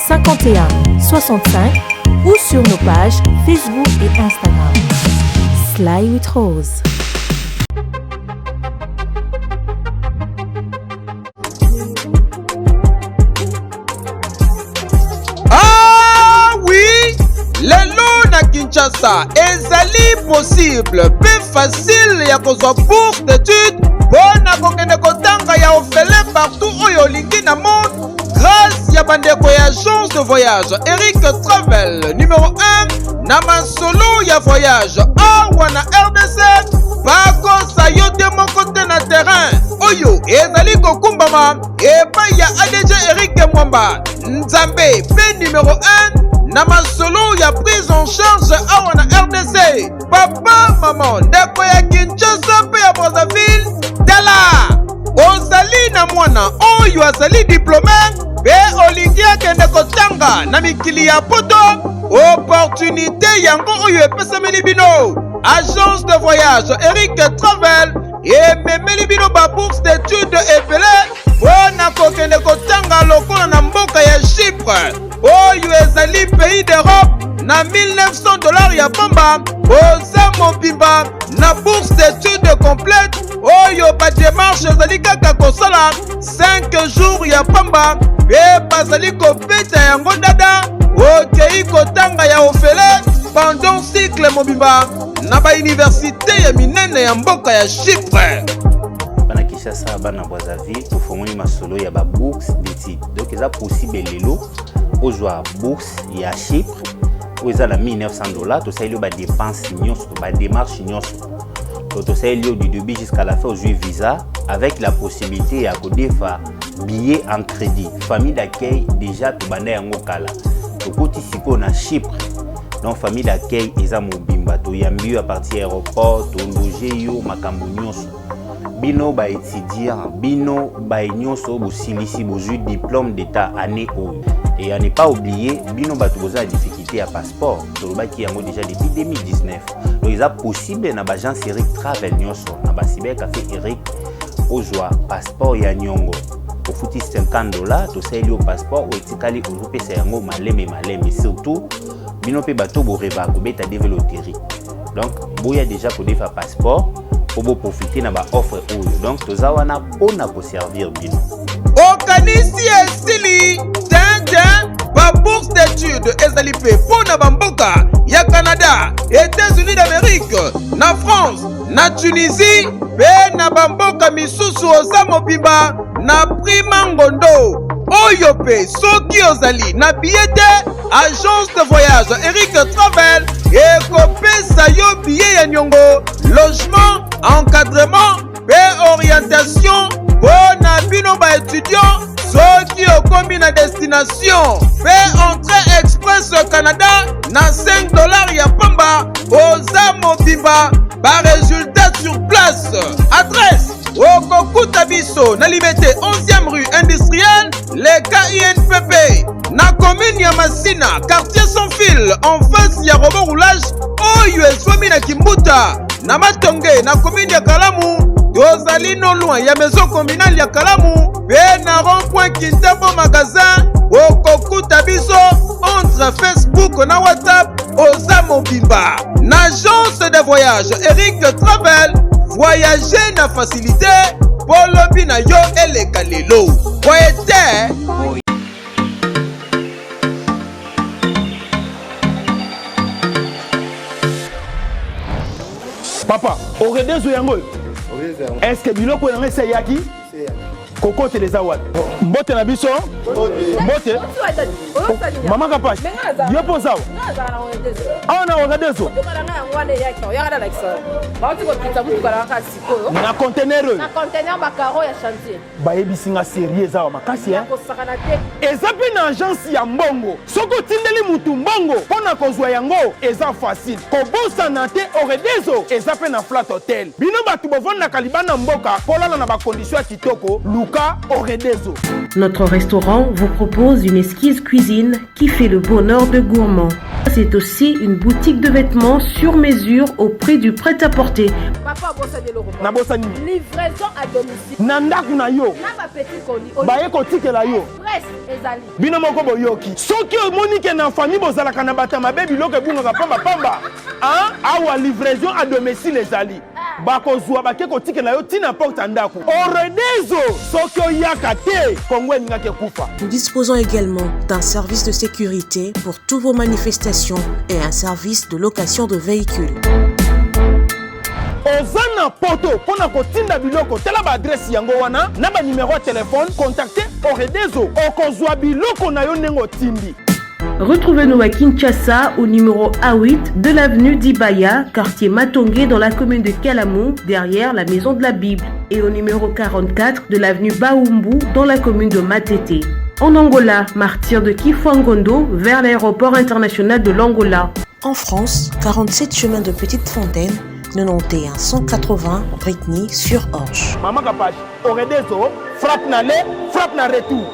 Speaker 9: 51 65 ou sur nos pages Facebook et Instagram. Sly with Rose.
Speaker 10: Kinshasa ezali possible pe facile ya kozwa bourse d'études mpona kokende kotanga ya ofele partout oyo olingi na monde grâce ya bandeko ya agence de voyage Eric Travel numéro 1 na masolo ya voyage awa na RDC bakosa yo te moko te na terrain oyo ezali kokumbama epai ya ADG Eric Mwamba Nzambe pe numéro 1 na masolo ya prise en charge awa na RDC papa maman ndeko ya Kinshasa pe ya Brazzaville tala ozali na mwana oyo azali diplômé pe olingi akende kotanga na mikili ya poto opportunité yango oyo epesameli bino agence de voyage Eric Travel ememeli bino babourse d'études ebele mpona kokende kotanga lokola na mboka ya Chypre oyo ezali pays d'Europe na $1900 ya pamba oza mobimba na bourse d'études complète oyo ba démarche ezali kaka kosala 5 jours ya pamba pe bazali kopeta yango dada okei kotanga ya ofele pendant cycle mobimba na bauniversité ya minene ya mboka ya Chypre.
Speaker 11: Bana Kinshasa bana Brazzaville tofongoli masolo ya ba bourse d'études. Donc eza possible lelo ozwa bourse ya Chypre oza na $1900 tosaeli ba dépense nyonso ba démarche nyonso. Tosaeli du début jusqu'à la fin ozwi visa avec la possibilité ya kodefa billet en crédit. Famille d'accueil déjà tobanda yango kala. Tokoti siko na Chypre. Donc famille d'accueil eza mobimba toyambi à partir aéroport to loger yo makambo nyonso. Bino ba étudiant, bino ba nyonso bosilisi bozui diplôme d'état année oyo. Et à ne pas oublier, bino ba toza difficulté à passeport. Tolobaki yango déjà depuis 2019. Donc il est possible na ba agence Eric Travel nyonso na ba cyber café Eric ozwa passeport ya nyongo. Au fouti $50 to saeli au passeport ou etikali ozopesa yango maleme surtout bino pe bato bo reva ko beta développer. Donc boya déjà ko defa passeport pour profiter na ba offre oyo. Donc toza wana pona ko servir bino.
Speaker 10: Okanisi esili tenten ba bourse d'études ezali pe pona bamboka ya Canada, États-Unis d'Amérique, na France, na Tunisie, pe na bamboka misusu oza mobimba na prima ngondo. Oyo pe soki ozali na billet agence de voyage Eric Travel ekopesa yo billet ya nyongo, logement, encadrement pe orientation pona bino ba étudiant soki okomi na destination pe entrée express au Canada na $5 ya pamba oza mobimba ba résultat sur place. Adresse okokuta biso na Liberté 11e rue industrielle les KINPP na commune ya Masina quartier sans fil en face ya robot roulage oyo eswami na Kimbuta na Matonge na commune ya Kalamu. Tozali no loin ya maison communale ya Kalamu pe na rond-point Kintambo magasin okokuta biso entre Facebook na WhatsApp oza mobimba na agence de voyage Eric Travel. Voyager na facilité polobi na yo eleka lelo voyete. Papa oredezo yango est-ce que biloko yango eseyaki koko teleza wat mbote na biso mbote mama kapashi yo poza awa na oredezo na conteneur bayebisi nga serie eza wa makasi eza mpe na agence ya mbongo soki otindeli mutu mbongo mpo na kozwa yango eza facile kobosana te oredezo eza mpe na flat hotel bino bato bovandaka libanda mboka polala na bakondisio ya kitoko luka oredezo.
Speaker 12: Notre restaurant vous propose une exquise cuisine qui fait le bonheur de gourmands. C'est aussi une boutique de vêtements sur mesure au prix du prêt-à-porter.
Speaker 2: Livraison à domicile.
Speaker 10: Nandaku na yo. Baye kotikela yo. Bino moko boyoki. Soki omoni na famille bozalaka na batama be biloko ebungaka pamba. Hein? Awa livraison à domicile ezali. Bakozwa bake kotikela yo tina porte ndaku. Oredezo soki oyaka te Kongo ngake kufa.
Speaker 6: Nous disposons également d'un service de sécurité pour toutes vos manifestations et un service de location de véhicules.
Speaker 10: Ozana poto pona kotinda biloko tela ba adresse yango wana na ba numéro de téléphone contactez Oredezo okozwa biloko na yo nengo tindi.
Speaker 12: Retrouvez-nous à Kinshasa au numéro A8 de l'avenue d'Ibaya, quartier Matonge dans la commune de Kalamu, derrière la maison de la Bible, et au numéro 44 de l'avenue Baumbu dans la commune de Matete. En Angola, martyr de Kifangondo vers l'aéroport international de l'Angola.
Speaker 6: En France, 47 chemin de Petite Fontaine, 91 180 Brittany sur Orge.
Speaker 10: Maman Kapache, Oredezo, frappe na retour.